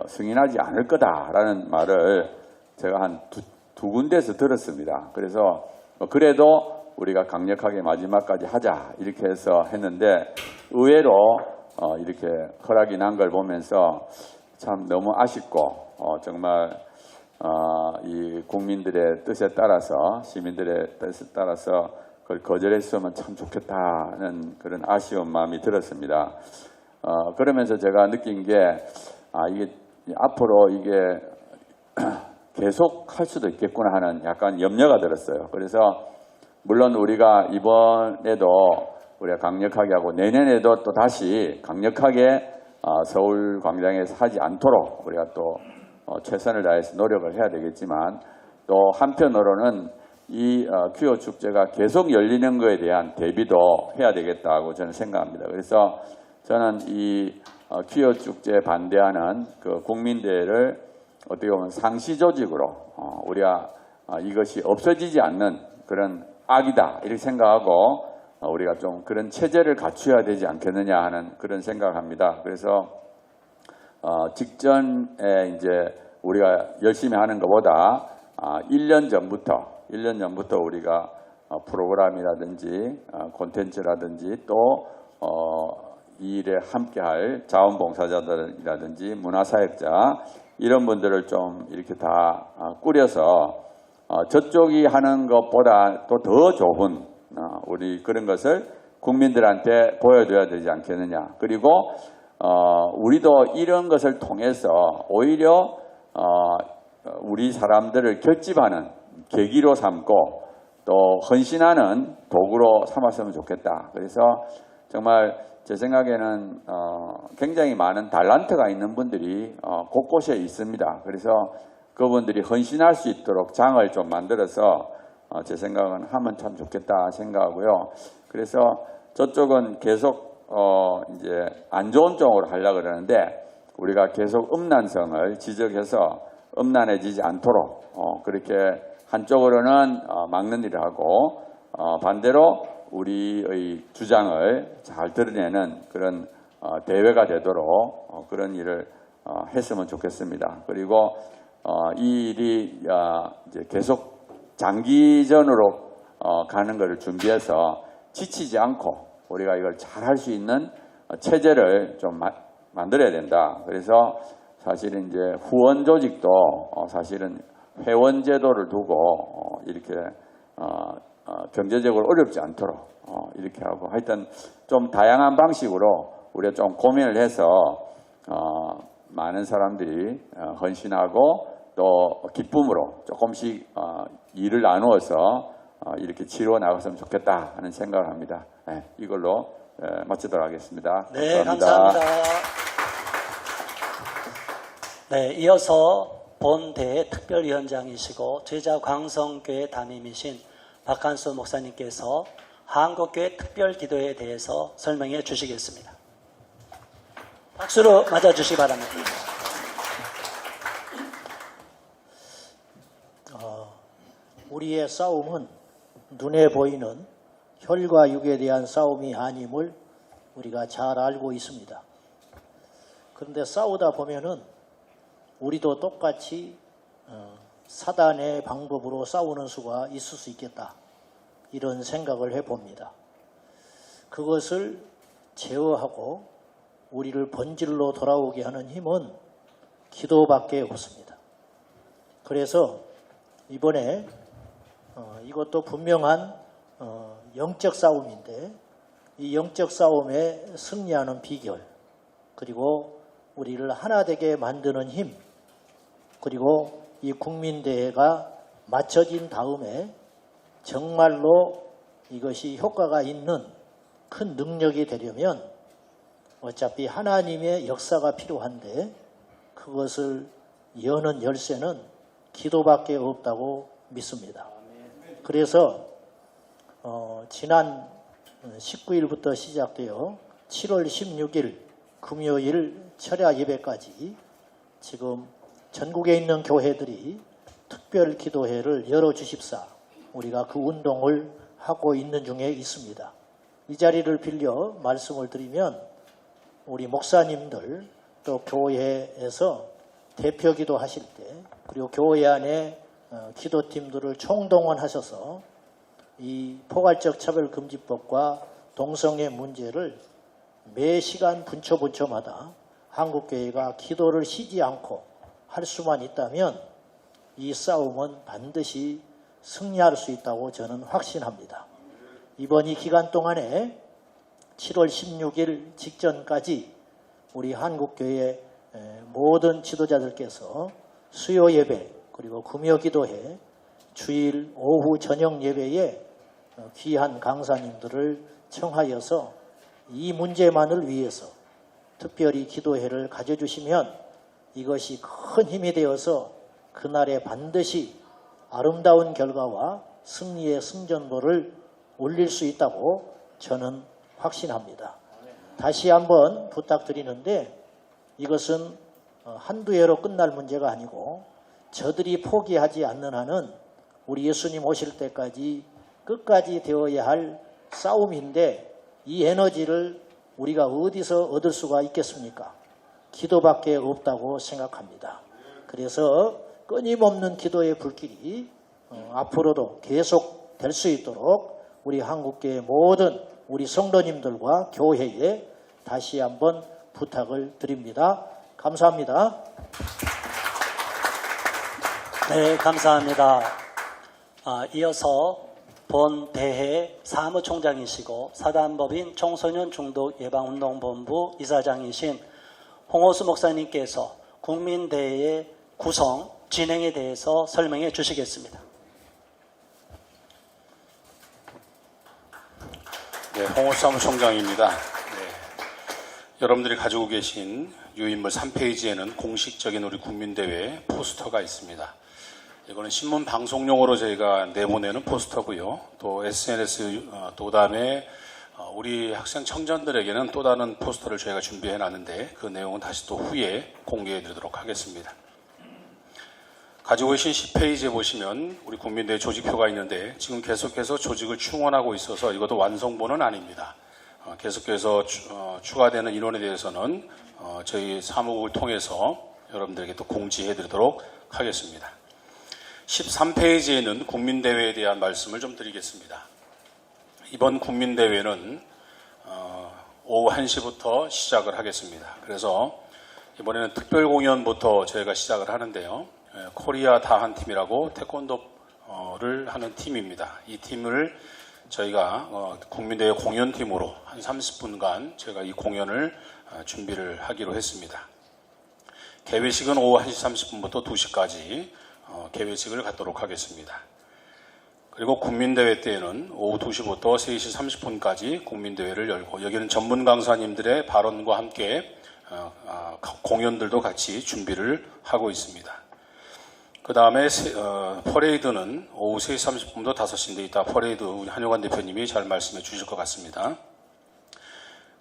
승인하지 않을 거다라는 말을 제가 한 두 군데에서 들었습니다. 그래서 그래도 우리가 강력하게 마지막까지 하자 이렇게 해서 했는데 의외로 이렇게 허락이 난 걸 보면서 참 너무 아쉽고 정말 이 국민들의 뜻에 따라서 시민들의 뜻에 따라서 그걸 거절했으면 참 좋겠다는 그런 아쉬운 마음이 들었습니다. 그러면서 제가 느낀 게 이게 앞으로 이게 계속 할 수도 있겠구나 하는 약간 염려가 들었어요. 그래서 물론 우리가 이번에도 우리가 강력하게 하고 내년에도 또 다시 강력하게 서울 광장에서 하지 않도록 우리가 또 최선을 다해서 노력을 해야 되겠지만 또 한편으로는 이 퀴어 축제가 계속 열리는 것에 대한 대비도 해야 되겠다고 저는 생각합니다. 그래서 저는 이 퀴어 축제에 반대하는 그 국민대회를 어떻게 보면 상시 조직으로 우리가 이것이 없어지지 않는 그런 악이다 이렇게 생각하고 우리가 좀 그런 체제를 갖춰야 되지 않겠느냐 하는 그런 생각을 합니다. 그래서 직전에 이제 우리가 열심히 하는 것보다 1년 전부터 우리가 프로그램이라든지 콘텐츠라든지 또 이 일에 함께할 자원봉사자들이라든지 문화사역자 이런 분들을 좀 이렇게 다 꾸려서 저쪽이 하는 것보다 또 더 좋은 우리 그런 것을 국민들한테 보여줘야 되지 않겠느냐. 그리고 우리도 이런 것을 통해서 오히려 우리 사람들을 결집하는 계기로 삼고 또 헌신하는 도구로 삼았으면 좋겠다. 그래서 정말 제 생각에는 굉장히 많은 달란트가 있는 분들이 곳곳에 있습니다. 그래서 그분들이 헌신할 수 있도록 장을 좀 만들어서 제 생각은 하면 참 좋겠다 생각하고요. 그래서 저쪽은 계속 이제 안 좋은 쪽으로 하려고 그러는데 우리가 계속 음란성을 지적해서 음란해지지 않도록 그렇게 한쪽으로는 막는 일을 하고 반대로 우리의 주장을 잘 드러내는 그런 대회가 되도록 그런 일을 했으면 좋겠습니다. 그리고 이 일이 이제 계속 장기전으로 가는 것을 준비해서 지치지 않고 우리가 이걸 잘 할 수 있는 체제를 좀 만들어야 된다. 그래서 사실은 이제 후원 조직도 사실은 회원 제도를 두고 이렇게 경제적으로 어렵지 않도록 이렇게 하고 하여튼 좀 다양한 방식으로 우리가 좀 고민을 해서 많은 사람들이 헌신하고 또 기쁨으로 조금씩 일을 나누어서 이렇게 치루어 나갔으면 좋겠다 하는 생각을 합니다. 네, 이걸로 마치도록 하겠습니다.
네, 감사합니다. 네, 이어서 본대회 특별위원장이시고 제자광성교회 담임이신 박한수 목사님께서 한국교회 특별기도에 대해서 설명해 주시겠습니다. 박수로 맞아주시기 바랍니다.
우리의 싸움은 눈에 보이는 혈과 육에 대한 싸움이 아님을 우리가 잘 알고 있습니다. 그런데 싸우다 보면은 우리도 똑같이 사단의 방법으로 싸우는 수가 있을 수 있겠다. 이런 생각을 해봅니다. 그것을 제어하고 우리를 본질로 돌아오게 하는 힘은 기도밖에 없습니다. 그래서 이번에 이것도 분명한 영적 싸움인데 이 영적 싸움에 승리하는 비결 그리고 우리를 하나 되게 만드는 힘 그리고 이 국민대회가 마쳐진 다음에 정말로 이것이 효과가 있는 큰 능력이 되려면 어차피 하나님의 역사가 필요한데 그것을 여는 열쇠는 기도밖에 없다고 믿습니다. 그래서 지난 19일부터 시작되어 7월 16일 금요일 철야 예배까지 지금 전국에 있는 교회들이 특별 기도회를 열어주십사 우리가 그 운동을 하고 있는 중에 있습니다. 이 자리를 빌려 말씀을 드리면 우리 목사님들 또 교회에서 대표기도 하실 때 그리고 교회 안에 기도팀들을 총동원하셔서 이 포괄적 차별금지법과 동성애 문제를 매 시간 분초분초마다 한국교회가 기도를 쉬지 않고 할 수만 있다면 이 싸움은 반드시 승리할 수 있다고 저는 확신합니다. 이번 이 기간 동안에 7월 16일 직전까지 우리 한국교회 모든 지도자들께서 수요 예배 그리고 금요 기도회 주일 오후 저녁 예배에 귀한 강사님들을 청하여서 이 문제만을 위해서 특별히 기도회를 가져주시면 이것이 큰 힘이 되어서 그날에 반드시 아름다운 결과와 승리의 승전보를 올릴 수 있다고 저는 확신합니다. 다시 한번 부탁드리는데 이것은 한두 해로 끝날 문제가 아니고 저들이 포기하지 않는 한은 우리 예수님 오실 때까지 끝까지 되어야 할 싸움인데 이 에너지를 우리가 어디서 얻을 수가 있겠습니까? 기도밖에 없다고 생각합니다. 그래서 끊임없는 기도의 불길이 앞으로도 계속 될 수 있도록 우리 한국교회 모든 우리 성도님들과 교회에 다시 한번 부탁을 드립니다. 감사합니다.
네, 감사합니다. 이어서 본 대회 사무총장이시고 사단법인 청소년 중독 예방운동본부 이사장이신 홍호수 목사님께서 국민대회의 구성, 진행에 대해서 설명해 주시겠습니다.
네, 홍호수 사무총장입니다. 네, 여러분들이 가지고 계신 유인물 3페이지에는 공식적인 우리 국민대회 포스터가 있습니다. 이거는 신문 방송용으로 저희가 내보내는 포스터고요. 또 SNS 도담에 우리 학생 청년들에게는 또 다른 포스터를 저희가 준비해 놨는데 그 내용은 다시 또 후에 공개해 드리도록 하겠습니다. 가지고 계신 10페이지에 보시면 우리 국민대회 조직표가 있는데 지금 계속해서 조직을 충원하고 있어서 이것도 완성본은 아닙니다. 계속해서 추가되는 인원에 대해서는 저희 사무국을 통해서 여러분들에게 또 공지해 드리도록 하겠습니다. 13페이지에는 국민대회에 대한 말씀을 좀 드리겠습니다. 이번 국민대회는 오후 1시부터 시작을 하겠습니다. 그래서 이번에는 특별 공연부터 저희가 시작을 하는데요. 코리아 다한 팀이라고 태권도를 하는 팀입니다. 이 팀을 저희가 국민대회 공연팀으로 한 30분간 저희가 이 공연을 준비를 하기로 했습니다. 개회식은 오후 1시 30분부터 2시까지 개회식을 갖도록 하겠습니다. 그리고 국민대회 때에는 오후 2시부터 3시 30분까지 국민대회를 열고 여기는 전문 강사님들의 발언과 함께 공연들도 같이 준비를 하고 있습니다. 그 다음에 퍼레이드는 오후 3시 30분부터 5시인데 이따 퍼레이드 우리 한효관 대표님이 잘 말씀해 주실 것 같습니다.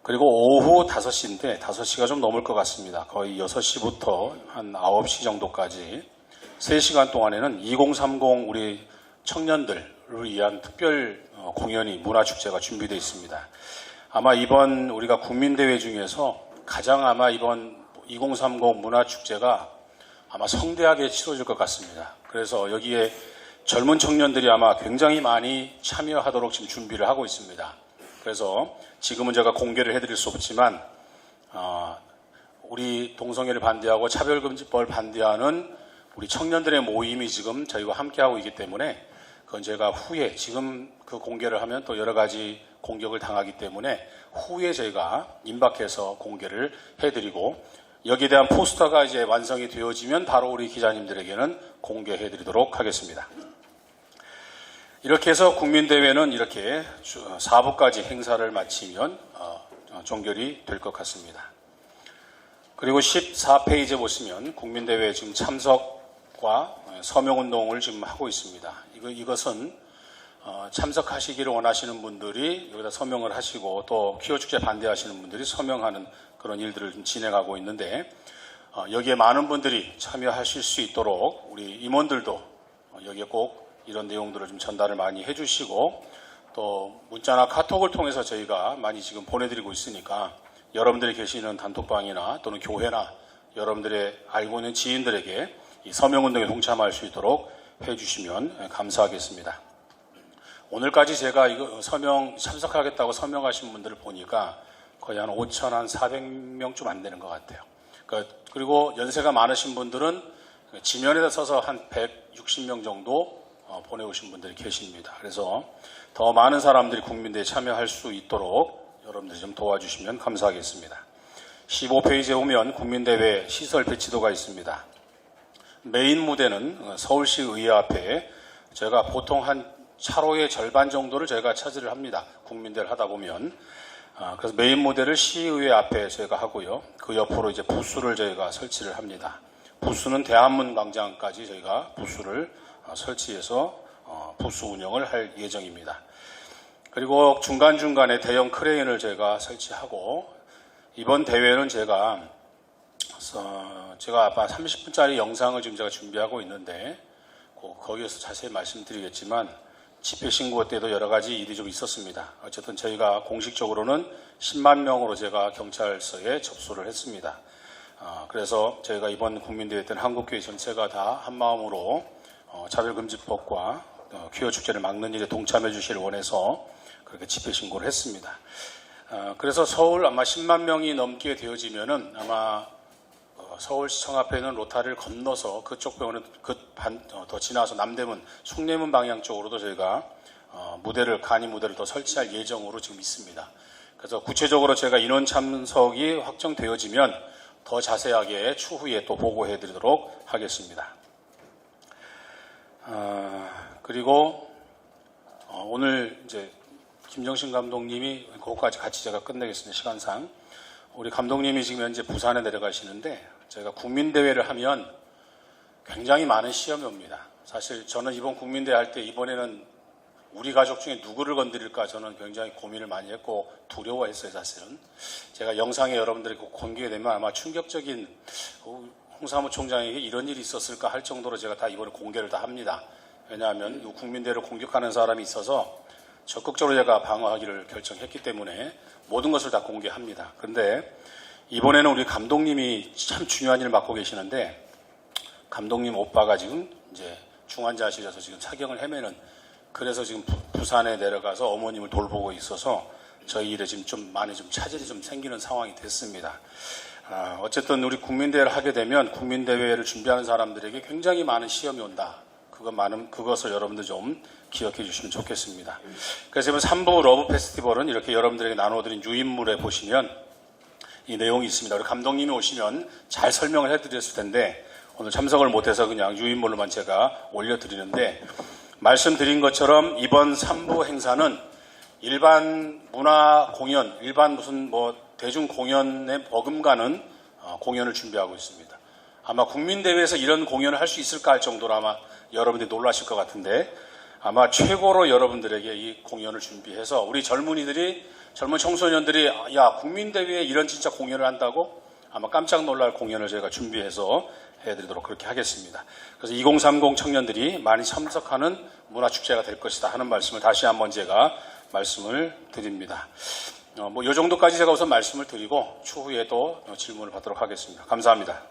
그리고 오후 5시인데 5시가 좀 넘을 것 같습니다. 거의 6시부터 한 9시 정도까지 3시간 동안에는 2030 우리 청년들을 위한 특별 공연이 문화축제가 준비되어 있습니다. 아마 이번 우리가 국민대회 중에서 가장 아마 이번 2030 문화축제가 아마 성대하게 치러질 것 같습니다. 그래서 여기에 젊은 청년들이 아마 굉장히 많이 참여하도록 지금 준비를 하고 있습니다. 그래서 지금은 제가 공개를 해드릴 수 없지만 우리 동성애를 반대하고 차별금지법을 반대하는 우리 청년들의 모임이 지금 저희와 함께하고 있기 때문에 그건 제가 후에 지금 그 공개를 하면 또 여러 가지 공격을 당하기 때문에 후에 저희가 임박해서 공개를 해드리고 여기에 대한 포스터가 이제 완성이 되어지면 바로 우리 기자님들에게는 공개해드리도록 하겠습니다. 이렇게 해서 국민대회는 이렇게 4부까지 행사를 마치면 종결이 될 것 같습니다. 그리고 14페이지에 보시면 국민대회 지금 참석과 서명운동을 지금 하고 있습니다. 이것은 참석하시기를 원하시는 분들이 여기다 서명을 하시고 또 퀴어축제 반대하시는 분들이 서명하는 그런 일들을 좀 진행하고 있는데 여기에 많은 분들이 참여하실 수 있도록 우리 임원들도 여기에 꼭 이런 내용들을 좀 전달을 많이 해주시고 또 문자나 카톡을 통해서 저희가 많이 지금 보내드리고 있으니까 여러분들이 계시는 단톡방이나 또는 교회나 여러분들의 알고 있는 지인들에게 이 서명운동에 동참할 수 있도록 해주시면 감사하겠습니다. 오늘까지 제가 이거 서명 참석하겠다고 서명하신 분들을 보니까 거의 한 5,400명쯤 안 되는 것 같아요. 그리고 연세가 많으신 분들은 지면에다 써서 한 160명 정도 보내오신 분들이 계십니다. 그래서 더 많은 사람들이 국민대회에 참여할 수 있도록 여러분들이 좀 도와주시면 감사하겠습니다. 15페이지에 오면 국민대회 시설 배치도가 있습니다. 메인 무대는 서울시 의회 앞에 제가 보통 한 차로의 절반 정도를 저희가 차지를 합니다. 국민대회를 하다 보면. 그래서 메인 무대를 시의회 앞에 저희가 하고요. 그 옆으로 이제 부스를 저희가 설치를 합니다. 부스는 대한문 광장까지 저희가 부스를 설치해서 부스 운영을 할 예정입니다. 그리고 중간중간에 대형 크레인을 저희가 설치하고 이번 대회는 제가 아마 30분짜리 영상을 지금 제가 준비하고 있는데 거기에서 자세히 말씀드리겠지만 집회 신고 때도 여러 가지 일이 좀 있었습니다. 어쨌든 저희가 공식적으로는 10만 명으로 제가 경찰서에 접수를 했습니다. 그래서 저희가 이번 국민대회 때는 한국교회 전체가 다 한마음으로 차별금지법과 퀴어 축제를 막는 일에 동참해 주시를 원해서 그렇게 집회 신고를 했습니다. 그래서 서울 아마 10만 명이 넘게 되어지면은 아마 서울시청 앞에 있는 로타리를 건너서 그쪽 병원은 더 지나서 남대문, 숭례문 방향 쪽으로도 저희가 간이 무대를 더 설치할 예정으로 지금 있습니다. 그래서 구체적으로 제가 인원 참석이 확정되어지면 더 자세하게 추후에 또 보고해 드리도록 하겠습니다. 그리고 오늘 이제 김정신 감독님이 그것까지 같이 제가 끝내겠습니다. 시간상. 우리 감독님이 지금 현재 부산에 내려가시는데 저희가 국민대회를 하면 굉장히 많은 시험이 옵니다. 사실 저는 이번 국민대회 할 때 이번에는 우리 가족 중에 누구를 건드릴까 저는 굉장히 고민을 많이 했고 두려워했어요. 사실은. 제가 영상에 여러분들이 공개가 되면 아마 충격적인 홍 사무총장에게 이런 일이 있었을까 할 정도로 제가 다 이번에 공개를 다 합니다. 왜냐하면 이 국민대회를 공격하는 사람이 있어서 적극적으로 제가 방어하기를 결정했기 때문에 모든 것을 다 공개합니다. 그런데 이번에는 우리 감독님이 참 중요한 일을 맡고 계시는데 감독님 오빠가 지금 이제 중환자실에서 지금 사경을 헤매는 그래서 지금 부산에 내려가서 어머님을 돌보고 있어서 저희 일에 지금 좀 많이 좀 차질이 좀 생기는 상황이 됐습니다. 어쨌든 우리 국민대회를 하게 되면 국민대회를 준비하는 사람들에게 굉장히 많은 시험이 온다. 그것을 여러분들 좀 기억해 주시면 좋겠습니다. 그래서 이번 3부 러브 페스티벌은 이렇게 여러분들에게 나눠드린 유인물에 보시면 이 내용이 있습니다. 우리 감독님이 오시면 잘 설명을 해드렸을 텐데 오늘 참석을 못해서 그냥 유인물로만 제가 올려드리는데 말씀드린 것처럼 이번 3부 행사는 일반 문화 공연, 일반 무슨 대중 공연에 버금가는 공연을 준비하고 있습니다. 아마 국민대회에서 이런 공연을 할 수 있을까 할 정도로 아마 여러분들이 놀라실 것 같은데 아마 최고로 여러분들에게 이 공연을 준비해서 우리 젊은 청소년들이 야 국민대회에 이런 진짜 공연을 한다고 아마 깜짝 놀랄 공연을 저희가 준비해서 해드리도록 그렇게 하겠습니다. 그래서 2030 청년들이 많이 참석하는 문화축제가 될 것이다 하는 말씀을 다시 한번 제가 말씀을 드립니다. 이 정도까지 제가 우선 말씀을 드리고 추후에 또 질문을 받도록 하겠습니다. 감사합니다.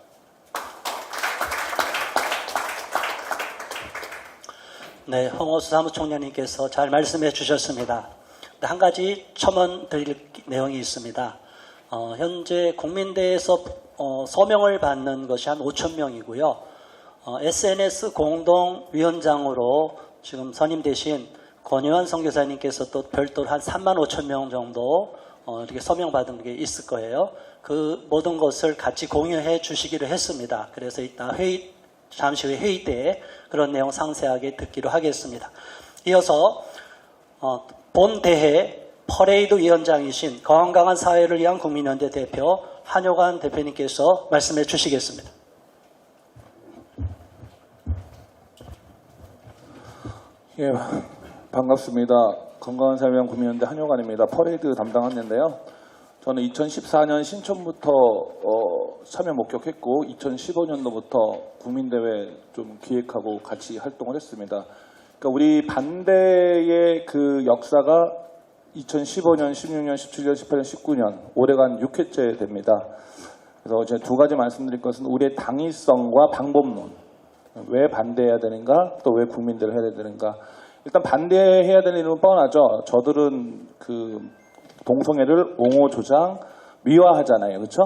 네, 홍호수 사무총장님께서 잘 말씀해 주셨습니다. 한 가지 첨언 드릴 내용이 있습니다. 현재 국민대회에서 서명을 받는 것이 한 5천 명이고요. SNS 공동위원장으로 지금 선임되신 권유환 선교사님께서 또 별도로 한 3만 5천 명 정도 이렇게 서명받은 게 있을 거예요. 그 모든 것을 같이 공유해 주시기로 했습니다. 그래서 이따 잠시 후에 회의 때 그런 내용 상세하게 듣기로 하겠습니다. 이어서 본 대회 퍼레이드 위원장이신 건강한 사회를 위한 국민연대 대표 한효관 대표님께서 말씀해 주시겠습니다.
예, 반갑습니다. 건강한 사회를 위한 국민연대 한효관입니다. 퍼레이드 담당하는데요. 저는 2014년 신촌부터 참여 목격했고 2015년도부터 국민대회 좀 기획하고 같이 활동을 했습니다. 그러니까 우리 반대의 그 역사가 2015년, 16년, 17년, 18년, 19년 올해가 6회째 됩니다. 그래서 이제 두 가지 말씀드릴 것은 우리의 당위성과 방법론, 왜 반대해야 되는가, 또 왜 국민들을 해야 되는가. 일단 반대해야 되는 이유는 뻔하죠. 저들은 그 동성애를 옹호, 조장, 미화하잖아요. 그렇죠?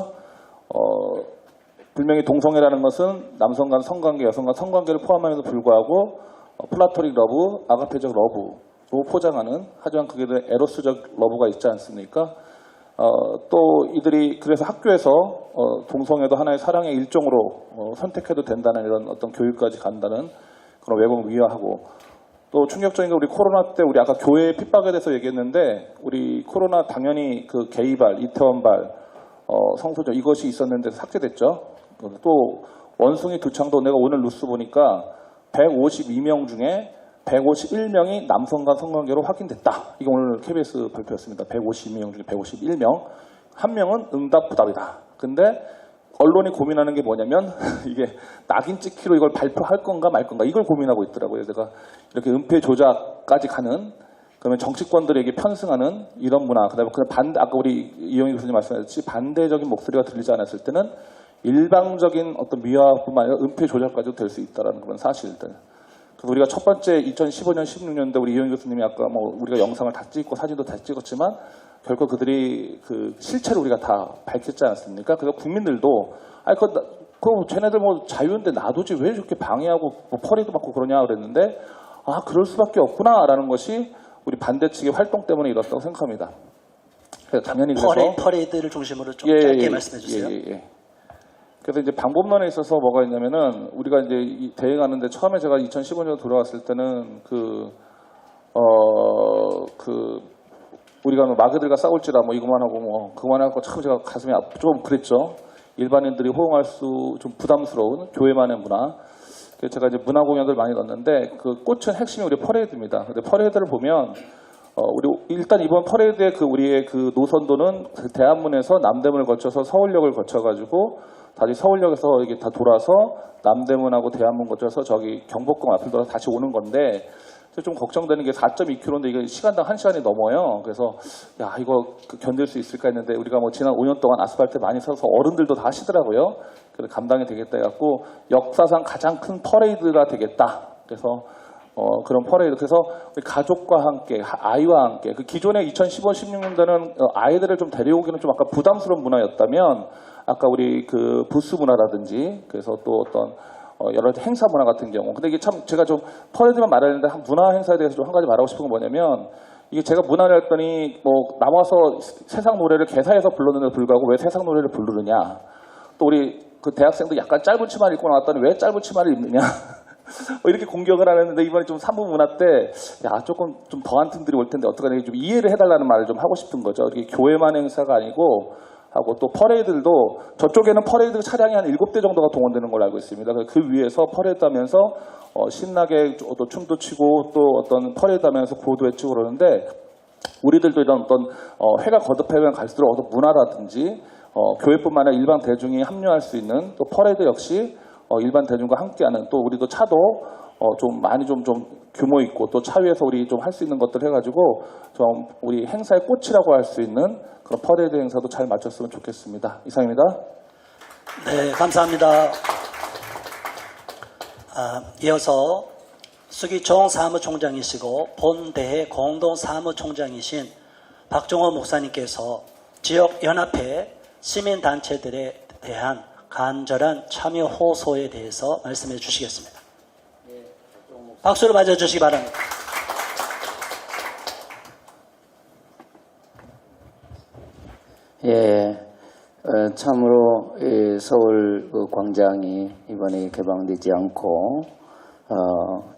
분명히 동성애라는 것은 남성 간 성관계, 여성 간 성관계를 포함함에도 불구하고 플라토닉 러브, 아가페적 러브로 포장하는, 하지만 그게 에로스적 러브가 있지 않습니까? 또 이들이 그래서 학교에서 동성애도 하나의 사랑의 일종으로 선택해도 된다는 이런 어떤 교육까지 간다는 그런 왜곡을 위화하고, 또 충격적인 게 우리 코로나 때 우리 아까 교회 핍박에 대해서 얘기했는데, 우리 코로나 당연히 그 게이발, 이태원발, 성소죠, 이것이 있었는데 삭제됐죠. 또 원숭이 두창도 내가 오늘 뉴스 보니까 152명 중에 151명이 남성 간 성관계로 확인됐다. 이게 오늘 KBS 발표였습니다. 152명 중에 151명. 한 명은 응답부답이다. 근데 언론이 고민하는 게 뭐냐면 이게 낙인 찍기로 이걸 발표할 건가 말 건가 이걸 고민하고 있더라고요. 제가 이렇게 은폐 조작까지 가는, 그러면 정치권들에게 편승하는 이런 문화, 그다음에 그 반대, 아까 우리 이영희 교수님 말씀하셨듯이 반대적인 목소리가 들리지 않았을 때는 일방적인 어떤 미화뿐만 아니라 은폐 조작까지도 될 수 있다는 그런 사실들. 그래서 우리가 첫 번째 2015년, 16년대 우리 이영희 교수님이 아까 뭐 우리가 영상을 다 찍고 사진도 다 찍었지만 결코 그들이 그 실체를 우리가 다 밝혔지 않았습니까? 그래서 국민들도 아니 그럼 쟤네들 뭐 자유인데 놔두지 왜 이렇게 방해하고 뭐 퍼레이드 받고 그러냐 그랬는데, 아 그럴 수밖에 없구나라는 것이 우리 반대 측의 활동 때문에 이렇다고 생각합니다. 그래서 당연히 그래서
퍼레이드를 중심으로 좀 짧게 말씀해 주세요.
그래서 이제 방법론에 있어서 뭐가 있냐면은 우리가 이제 대응하는데 처음에 제가 2015년 돌아왔을 때는 우리가 뭐 마귀들과 싸울지라 뭐 이거만 하고 뭐 그거만 하고 참 제가 가슴이 좀 그랬죠. 일반인들이 호응할 수 좀 부담스러운 교회만의 문화. 그래서 제가 이제 문화 공연들 많이 넣었는데 그 꽃은 핵심이 우리 퍼레이드입니다. 근데 퍼레이드를 보면 우리 일단 이번 퍼레이드의 우리의 그 노선도는 그 대한문에서 남대문을 거쳐서 서울역을 거쳐가지고 다시 서울역에서 이게 다 돌아서 남대문하고 대한문 거쳐서 저기 경복궁 앞을 돌아서 다시 오는 건데, 좀 걱정되는 게 4.2km인데 이게 시간당 1시간이 넘어요. 그래서 야 이거 견딜 수 있을까 했는데 우리가 뭐 지난 5년 동안 아스팔트 많이 서서 어른들도 다 하시더라고요. 그래서 감당이 되겠다 해갖고 역사상 가장 큰 퍼레이드가 되겠다. 그래서 그런 퍼레이드. 그래서 우리 가족과 함께, 아이와 함께. 그 기존에 2015, 16년대는 아이들을 좀 데려오기는 좀 아까 부담스러운 문화였다면, 아까 우리 그 부스 문화라든지, 그래서 또 어떤 여러 행사 문화 같은 경우. 근데 이게 참 제가 좀 퍼레이드만 말하는데 문화 행사에 대해서 좀 한 가지 말하고 싶은 건 뭐냐면, 이게 제가 문화를 했더니 뭐 나와서 세상 노래를 개사해서 불렀는데도 불구하고 왜 세상 노래를 부르느냐. 또 우리 그 대학생도 약간 짧은 치마를 입고 나왔더니 왜 짧은 치마를 입느냐. 이렇게 공격을 하는데 이번에 좀 산부 문화 때 야 조금 좀 더한 팀들이 올 텐데 어떡하냐 좀 이해를 해달라는 말을 좀 하고 싶은 거죠. 이게 교회만 행사가 아니고 하고 또 퍼레이드들도 저쪽에는 퍼레이드 차량이 한 7대 정도가 동원되는 걸로 알고 있습니다. 그 위에서 퍼레이드 하면서 신나게 또 춤도 추고 또 어떤 퍼레이드 하면서 구호도 외치고 그러는데, 우리들도 이런 어떤 회가 거듭하면 갈수록 어떤 문화라든지 교회뿐만 아니라 일반 대중이 합류할 수 있는 또 퍼레이드 역시 일반 대중과 함께하는, 또 우리도 차도 좀 많이 좀 규모 있고 또 차 위에서 우리 좀 할 수 있는 것들 해가지고 좀 우리 행사의 꽃이라고 할 수 있는 그런 퍼레이드 행사도 잘 마쳤으면 좋겠습니다. 이상입니다.
네, 감사합니다. 이어서 수기총 사무총장이시고 본대회 공동사무총장이신 박종호 목사님께서 지역 연합회 시민단체들에 대한 간절한 참여 호소에 대해서 말씀해 주시겠습니다. 박수로 맞아주시기 바랍니다.
예, 참으로 서울 그 광장이 이번에 개방되지 않고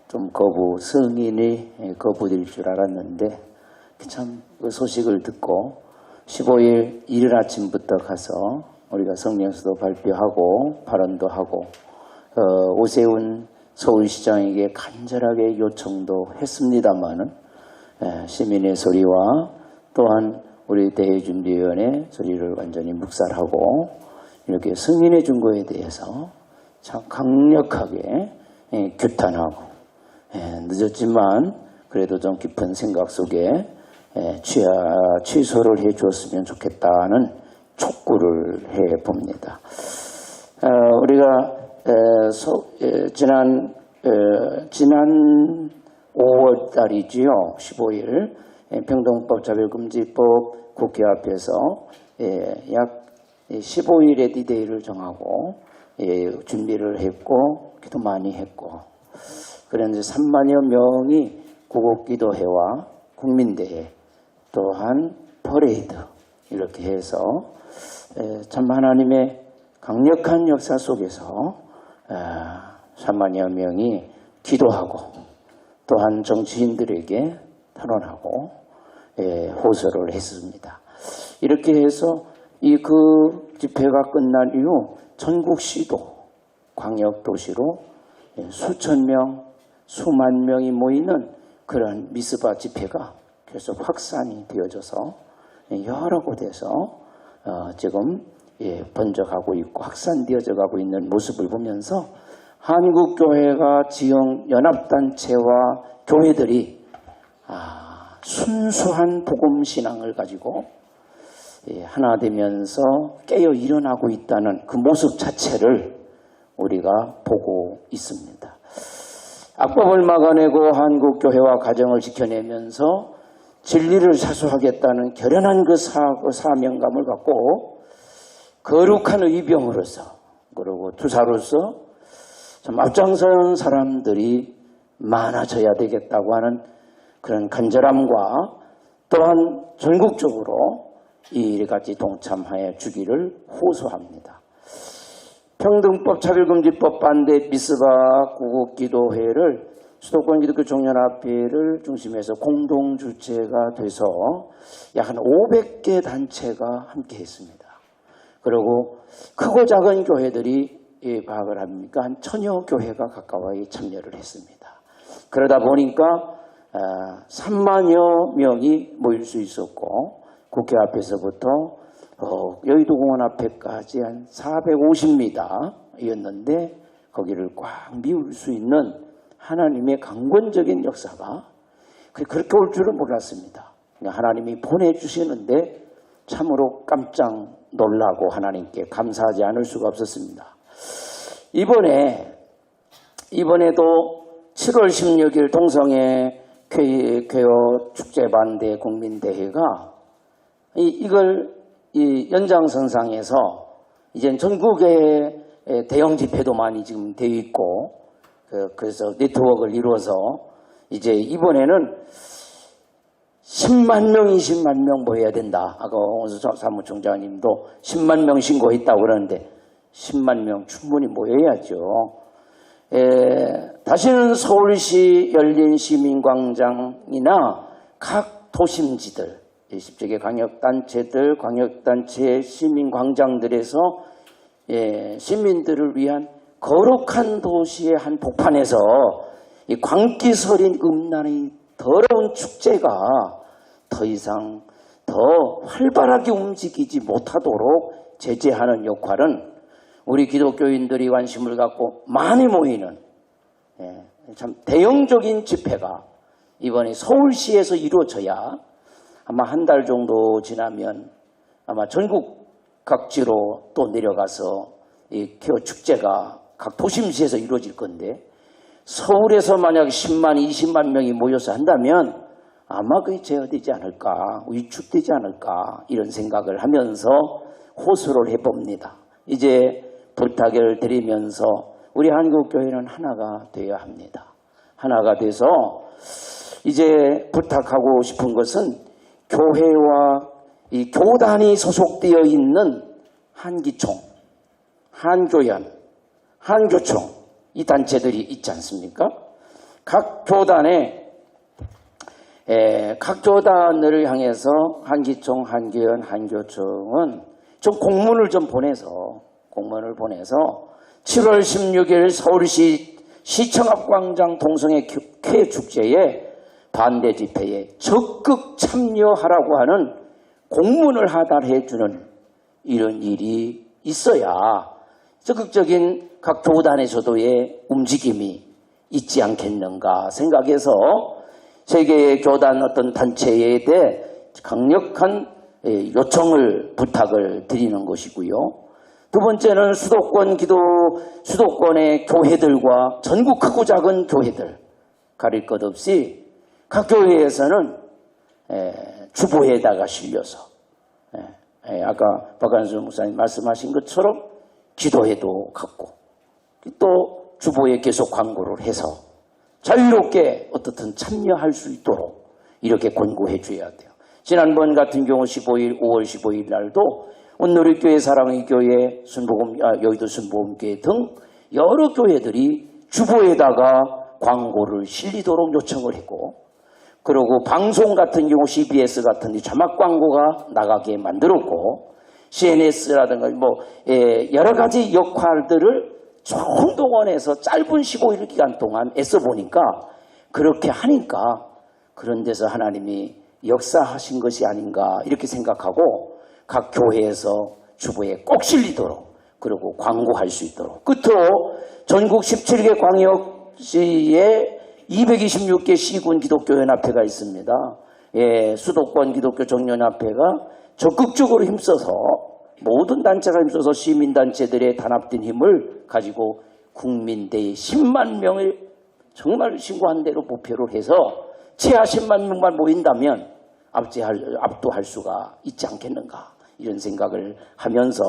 좀 승인이 거부될 줄 알았는데 참 그 소식을 듣고 15일 이른 아침부터 가서 우리가 성명서도 발표하고 발언도 하고 오세훈 서울시장에게 간절하게 요청도 했습니다마는 시민의 소리와 또한 우리 대회준비위원회 소리를 완전히 묵살하고 이렇게 승인해 준 거에 대해서 참 강력하게 규탄하고 늦었지만 그래도 좀 깊은 생각 속에 취소를 해 주었으면 좋겠다는 촉구를 해 봅니다. 우리가 지난 5월 달이지요. 15일 평등법 차별금지법 국회 앞에서 약 15일의 디데이를 정하고 준비를 했고 기도 많이 했고 그런데 3만여 명이 구국기도회와 국민대회 또한 퍼레이드 이렇게 해서 참 하나님의 강력한 역사 속에서 3만여 명이 기도하고 또한 정치인들에게 탄원하고 호소를 했습니다. 이렇게 해서 그 집회가 끝난 이후 전국시도 광역도시로 수천 명, 수만 명이 모이는 그런 미스바 집회가 계속 확산이 되어져서 여러 곳에서 지금 번져가고 있고 확산되어져 가고 있는 모습을 보면서 한국교회가 지역 연합단체와 교회들이 순수한 복음신앙을 가지고 하나 되면서 깨어 일어나고 있다는 그 모습 자체를 우리가 보고 있습니다. 악법을 막아내고 한국교회와 가정을 지켜내면서 진리를 사수하겠다는 결연한 그 사명감을 갖고 거룩한 의병으로서 그리고 투사로서 좀 앞장선 사람들이 많아져야 되겠다고 하는 그런 간절함과 또한 전국적으로 이같이 동참하여 주기를 호소합니다. 평등법 차별금지법 반대 미스바 구국기도회를 수도권 기독교 종연합회를 중심해서 공동주체가 돼서 약 한 500개 단체가 함께 했습니다. 그리고 크고 작은 교회들이 파악을 합니까? 한 1000여 교회가 가까이 참여를 했습니다. 그러다 보니까 3만여 명이 모일 수 있었고 국회 앞에서부터 여의도공원 앞에까지 한 450m였는데 거기를 꽉 미울 수 있는 하나님의 강권적인 역사가 그렇게 올 줄은 몰랐습니다. 하나님이 보내주시는데 참으로 깜짝 놀라고 하나님께 감사하지 않을 수가 없었습니다. 이번에도 7월 16일 동성애 쾌요 축제 반대 국민대회가 이걸 연장선상에서 이제 전국의 대형 집회도 많이 지금 되어 있고 그래서 네트워크를 이루어서 이제 이번에는 10만 명, 20만 명 모여야 된다. 아까 홍원수 사무총장님도 10만 명 신고했다고 그러는데 10만 명 충분히 모여야죠. 다시는 서울시 열린 시민광장이나 각 도심지들 10개 광역단체들, 광역단체 시민광장들에서 시민들을 위한 거룩한 도시의 한 복판에서 이 광기서린 음란의 더러운 축제가 더 이상 더 활발하게 움직이지 못하도록 제재하는 역할은 우리 기독교인들이 관심을 갖고 많이 모이는 참 대형적인 집회가 이번에 서울시에서 이루어져야 아마 한 달 정도 지나면 아마 전국 각지로 또 내려가서 이 쾌요 축제가 각 도심시에서 이루어질 건데 서울에서 만약 10만, 20만 명이 모여서 한다면 아마 그게 제어되지 않을까, 위축되지 않을까 이런 생각을 하면서 호소를 해봅니다. 이제 부탁을 드리면서 우리 한국교회는 하나가 되어야 합니다. 하나가 돼서 이제 부탁하고 싶은 것은 교회와 이 교단이 소속되어 있는 한기총, 한교연, 한교총 이 단체들이 있지 않습니까? 각 교단을 향해서 한기총, 한교연, 한교총은 좀 공문을 보내서 7월 16일 서울시 시청 앞 광장 동성애 쾌 축제에 반대 집회에 적극 참여하라고 하는 공문을 하달해 주는 이런 일이 있어야 적극적인 각 교단에서도의 움직임이 있지 않겠는가 생각해서 세계의 교단 어떤 단체에 대해 강력한 요청을 부탁을 드리는 것이고요. 두 번째는 수도권의 교회들과 전국 크고 작은 교회들 가릴 것 없이 각 교회에서는 주보에다가 실려서 아까 박한수 목사님 말씀하신 것처럼 기도회도 갖고 또 주보에 계속 광고를 해서 자유롭게 어떻든 참여할 수 있도록 이렇게 권고해 줘야 돼요. 지난번 같은 경우 5월 15일 날도 온누리교회, 사랑의 교회, 여의도 순복음교회 등 여러 교회들이 주보에다가 광고를 실리도록 요청을 했고, 그리고 방송 같은 경우 CBS 같은 데 자막 광고가 나가게 만들었고, CNS라든가 여러 가지 역할들을 총동원해서 짧은 15일 기간 동안 애써 보니까 그렇게 하니까 그런 데서 하나님이 역사하신 것이 아닌가 이렇게 생각하고 각 교회에서 주보에 꼭 실리도록 그리고 광고할 수 있도록, 끝으로 전국 17개 광역시에 226개 시군 기독교연합회가 있습니다. 수도권 기독교 정연합회가 적극적으로 힘써서 모든 단체가 힘써서 시민단체들의 단합된 힘을 가지고 국민대회 10만 명을 정말 신고한 대로 목표로 해서 최하 10만 명만 모인다면 압도할 수가 있지 않겠는가 이런 생각을 하면서,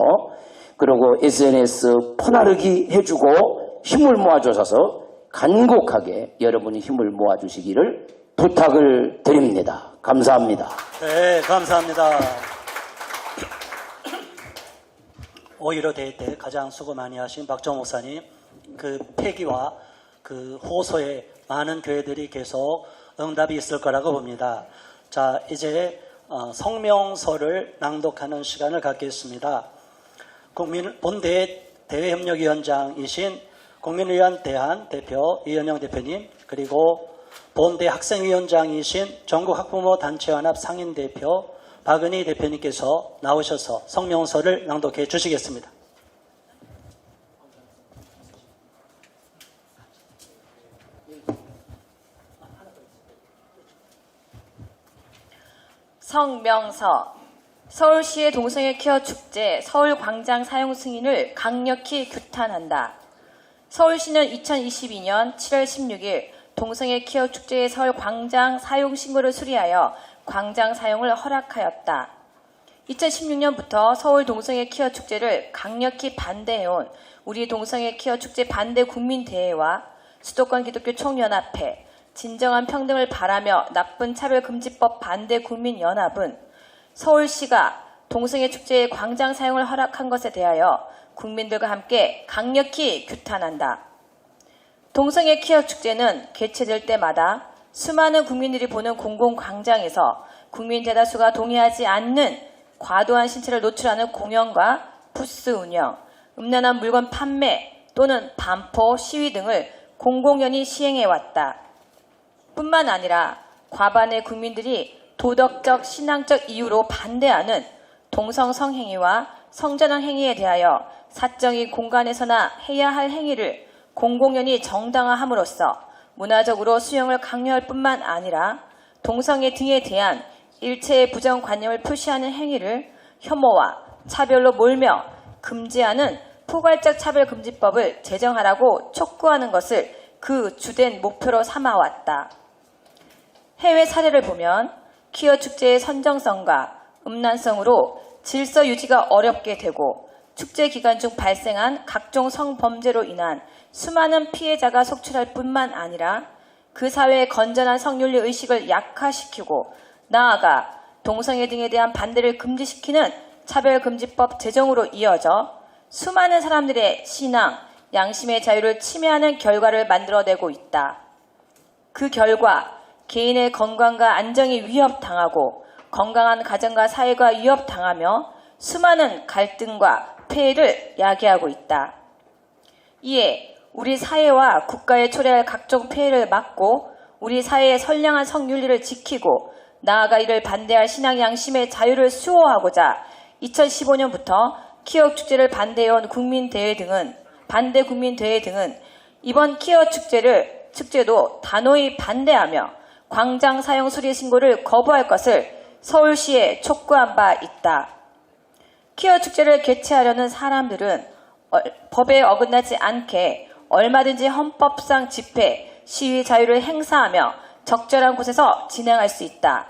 그리고 SNS 퍼나르기 해주고 힘을 모아주셔서 간곡하게 여러분이 힘을 모아주시기를 부탁을 드립니다. 감사합니다.
네, 감사합니다. 5.15 대회 때 가장 수고 많이 하신 박정 목사님, 그 폐기와 그 호소에 많은 교회들이 계속 응답이 있을 거라고 봅니다. 자, 이제 성명서를 낭독하는 시간을 갖겠습니다. 본대회 대외협력위원장이신 국민의원 대한 대표 이현영 대표님, 그리고 본대 학생위원장이신 전국학부모 단체연합 상인대표 박은희 대표님께서 나오셔서 성명서를 낭독해 주시겠습니다.
성명서. 서울시의 동성애 퀴어 축제 서울광장 사용 승인을 강력히 규탄한다. 서울시는 2022년 7월 16일 동성애 퀴어 축제의 서울광장 사용 신고를 수리하여 광장 사용을 허락하였다. 2016년부터 서울 동성애 퀴어 축제를 강력히 반대해온 우리 동성애 퀴어 축제 반대 국민대회와 수도권 기독교 총연합회, 진정한 평등을 바라며 나쁜 차별금지법 반대 국민연합은 서울시가 동성애 축제의 광장 사용을 허락한 것에 대하여 국민들과 함께 강력히 규탄한다. 동성애 퀴어 축제는 개최될 때마다 수많은 국민들이 보는 공공광장에서 국민 대다수가 동의하지 않는 과도한 신체를 노출하는 공연과 부스 운영, 음란한 물건 판매 또는 반포, 시위 등을 공공연히 시행해왔다. 뿐만 아니라 과반의 국민들이 도덕적, 신앙적 이유로 반대하는 동성 성행위와 성전환 행위에 대하여 사적인 공간에서나 해야 할 행위를 공공연히 정당화함으로써 문화적으로 수용을 강요할 뿐만 아니라 동성애 등에 대한 일체의 부정관념을 표시하는 행위를 혐오와 차별로 몰며 금지하는 포괄적 차별금지법을 제정하라고 촉구하는 것을 그 주된 목표로 삼아왔다. 해외 사례를 보면 퀴어 축제의 선정성과 음란성으로 질서 유지가 어렵게 되고 축제 기간 중 발생한 각종 성범죄로 인한 수많은 피해자가 속출할 뿐만 아니라 그 사회의 건전한 성윤리 의식을 약화시키고 나아가 동성애 등에 대한 반대를 금지시키는 차별금지법 제정으로 이어져 수많은 사람들의 신앙, 양심의 자유를 침해하는 결과를 만들어내고 있다. 그 결과 개인의 건강과 안정이 위협당하고 건강한 가정과 사회가 위협당하며 수많은 갈등과 폐해를 야기하고 있다. 이에 우리 사회와 국가에 초래할 각종 폐해를 막고 우리 사회의 선량한 성윤리를 지키고 나아가 이를 반대할 신앙 양심의 자유를 수호하고자 2015년부터 퀴어 축제를 반대해온 반대 국민대회 등은 이번 퀴어 축제도 단호히 반대하며 광장 사용 수리 신고를 거부할 것을 서울시에 촉구한 바 있다. 퀴어 축제를 개최하려는 사람들은 법에 어긋나지 않게 얼마든지 헌법상 집회, 시위 자유를 행사하며 적절한 곳에서 진행할 수 있다.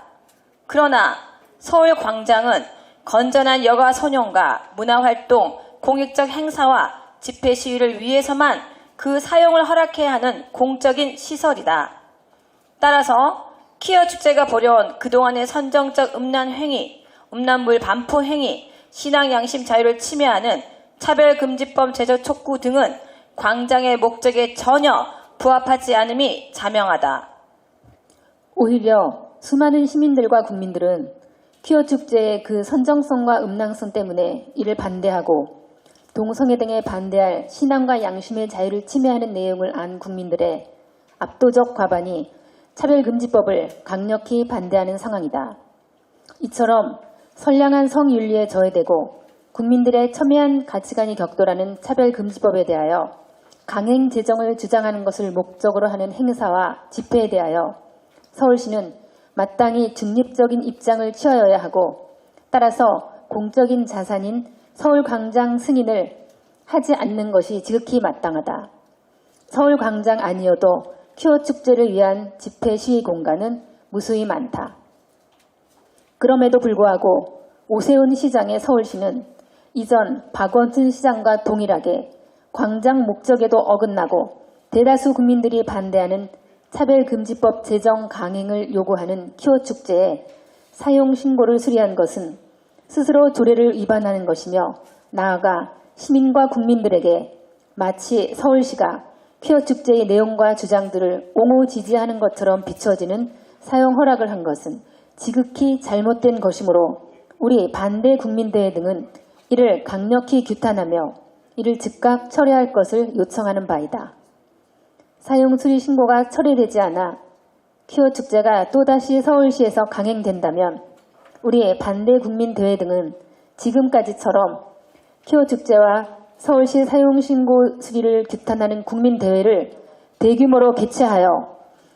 그러나 서울 광장은 건전한 여가 선용과 문화활동, 공익적 행사와 집회 시위를 위해서만 그 사용을 허락해야 하는 공적인 시설이다. 따라서 퀴어 축제가 벌여온 그동안의 선정적 음란 행위, 음란물 반포 행위, 신앙 양심 자유를 침해하는 차별금지법 제정 촉구 등은 광장의 목적에 전혀 부합하지 않음이 자명하다.
오히려 수많은 시민들과 국민들은 퀴어 축제의 그 선정성과 음란성 때문에 이를 반대하고 동성애 등에 반대할 신앙과 양심의 자유를 침해하는 내용을 안 국민들의 압도적 과반이 차별금지법을 강력히 반대하는 상황이다. 이처럼 선량한 성윤리에 저해되고 국민들의 첨예한 가치관이 격돌하는 차별금지법에 대하여 강행 제정을 주장하는 것을 목적으로 하는 행사와 집회에 대하여 서울시는 마땅히 중립적인 입장을 취하여야 하고 따라서 공적인 자산인 서울광장 승인을 하지 않는 것이 지극히 마땅하다. 서울광장 아니어도 퀴어 축제를 위한 집회 시위 공간은 무수히 많다. 그럼에도 불구하고 오세훈 시장의 서울시는 이전 박원순 시장과 동일하게 광장 목적에도 어긋나고 대다수 국민들이 반대하는 차별금지법 제정 강행을 요구하는 퀴어 축제에 사용 신고를 수리한 것은 스스로 조례를 위반하는 것이며 나아가 시민과 국민들에게 마치 서울시가 퀴어 축제의 내용과 주장들을 옹호 지지하는 것처럼 비춰지는 사용 허락을 한 것은 지극히 잘못된 것이므로 우리 반대 국민대회 등은 이를 강력히 규탄하며 이를 즉각 철회할 것을 요청하는 바이다. 사용 수리 신고가 처리되지 않아 퀴어 축제가 또다시 서울시에서 강행된다면 우리 반대 국민대회 등은 지금까지처럼 퀴어 축제와 서울시 사용 신고 수리를 규탄하는 국민대회를 대규모로 개최하여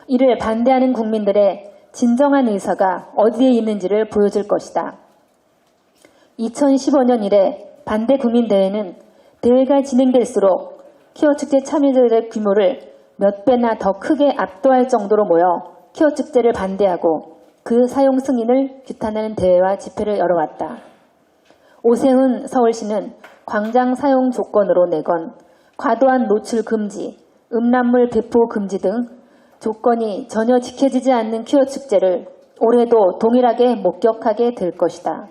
이를 반대하는 국민들의 진정한 의사가 어디에 있는지를 보여줄 것이다. 2015년 이래 반대 국민대회는 대회가 진행될수록 퀴어 축제 참여자들의 규모를 몇 배나 더 크게 압도할 정도로 모여 퀴어 축제를 반대하고 그 사용 승인을 규탄하는 대회와 집회를 열어왔다. 오세훈 서울시는 광장 사용 조건으로 내건 과도한 노출 금지, 음란물 배포 금지 등 조건이 전혀 지켜지지 않는 퀴어 축제를 올해도 동일하게 목격하게 될 것이다.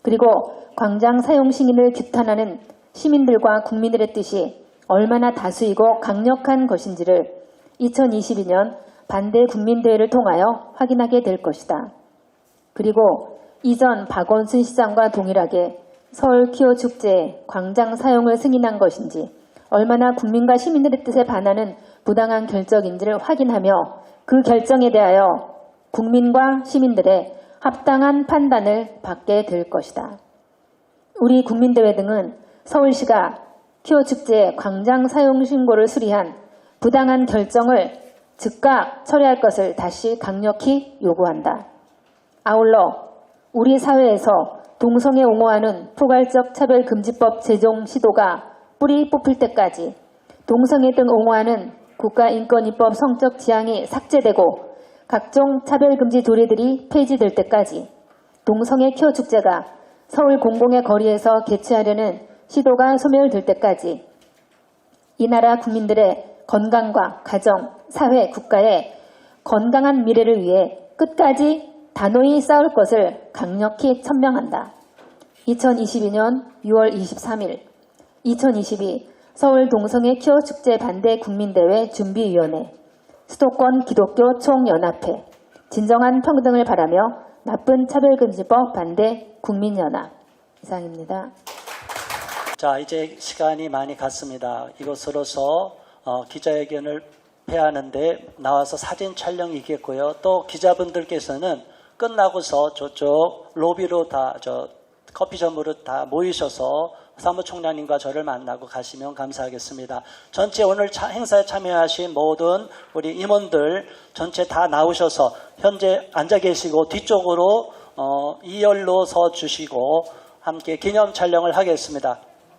그리고 광장 사용 승인을 규탄하는 시민들과 국민들의 뜻이 얼마나 다수이고 강력한 것인지를 2022년 반대 국민대회를 통하여 확인하게 될 것이다. 그리고 이전 박원순 시장과 동일하게 서울 퀴어 축제에 광장 사용을 승인한 것인지 얼마나 국민과 시민들의 뜻에 반하는 부당한 결정인지를 확인하며 그 결정에 대하여 국민과 시민들의 합당한 판단을 받게 될 것이다. 우리 국민대회 등은 서울시가 퀴어 축제 광장 사용 신고를 수리한 부당한 결정을 즉각 처리할 것을 다시 강력히 요구한다. 아울러 우리 사회에서 동성애 옹호하는 포괄적 차별금지법 제정 시도가 뿌리 뽑힐 때까지 동성애 등 옹호하는 국가인권위법 성적 지향이 삭제되고 각종 차별금지 조례들이 폐지될 때까지 동성애 퀴어 축제가 서울 공공의 거리에서 개최하려는 시도가 소멸될 때까지 이 나라 국민들의 건강과 가정, 사회, 국가의 건강한 미래를 위해 끝까지 단호히 싸울 것을 강력히 천명한다. 2022년 6월 23일 2022 서울 동성애 퀴어 축제 반대 국민대회 준비위원회 수도권 기독교 총연합회 진정한 평등을 바라며 나쁜 차별금지법 반대 국민연합 이상입니다.
자, 이제 시간이 많이 갔습니다. 이것으로서 기자회견을 폐하는데 나와서 사진 촬영이 있겠고요. 또 기자분들께서는 끝나고서 저쪽 로비로 다 커피점으로 다 모이셔서 사무총장님과 저를 만나고 가시면 감사하겠습니다. 전체 오늘 행사에 참여하신 모든 우리 임원들 전체 다 나오셔서 현재 앉아 계시고 뒤쪽으로 2열로 서 주시고 함께 기념 촬영을 하겠습니다.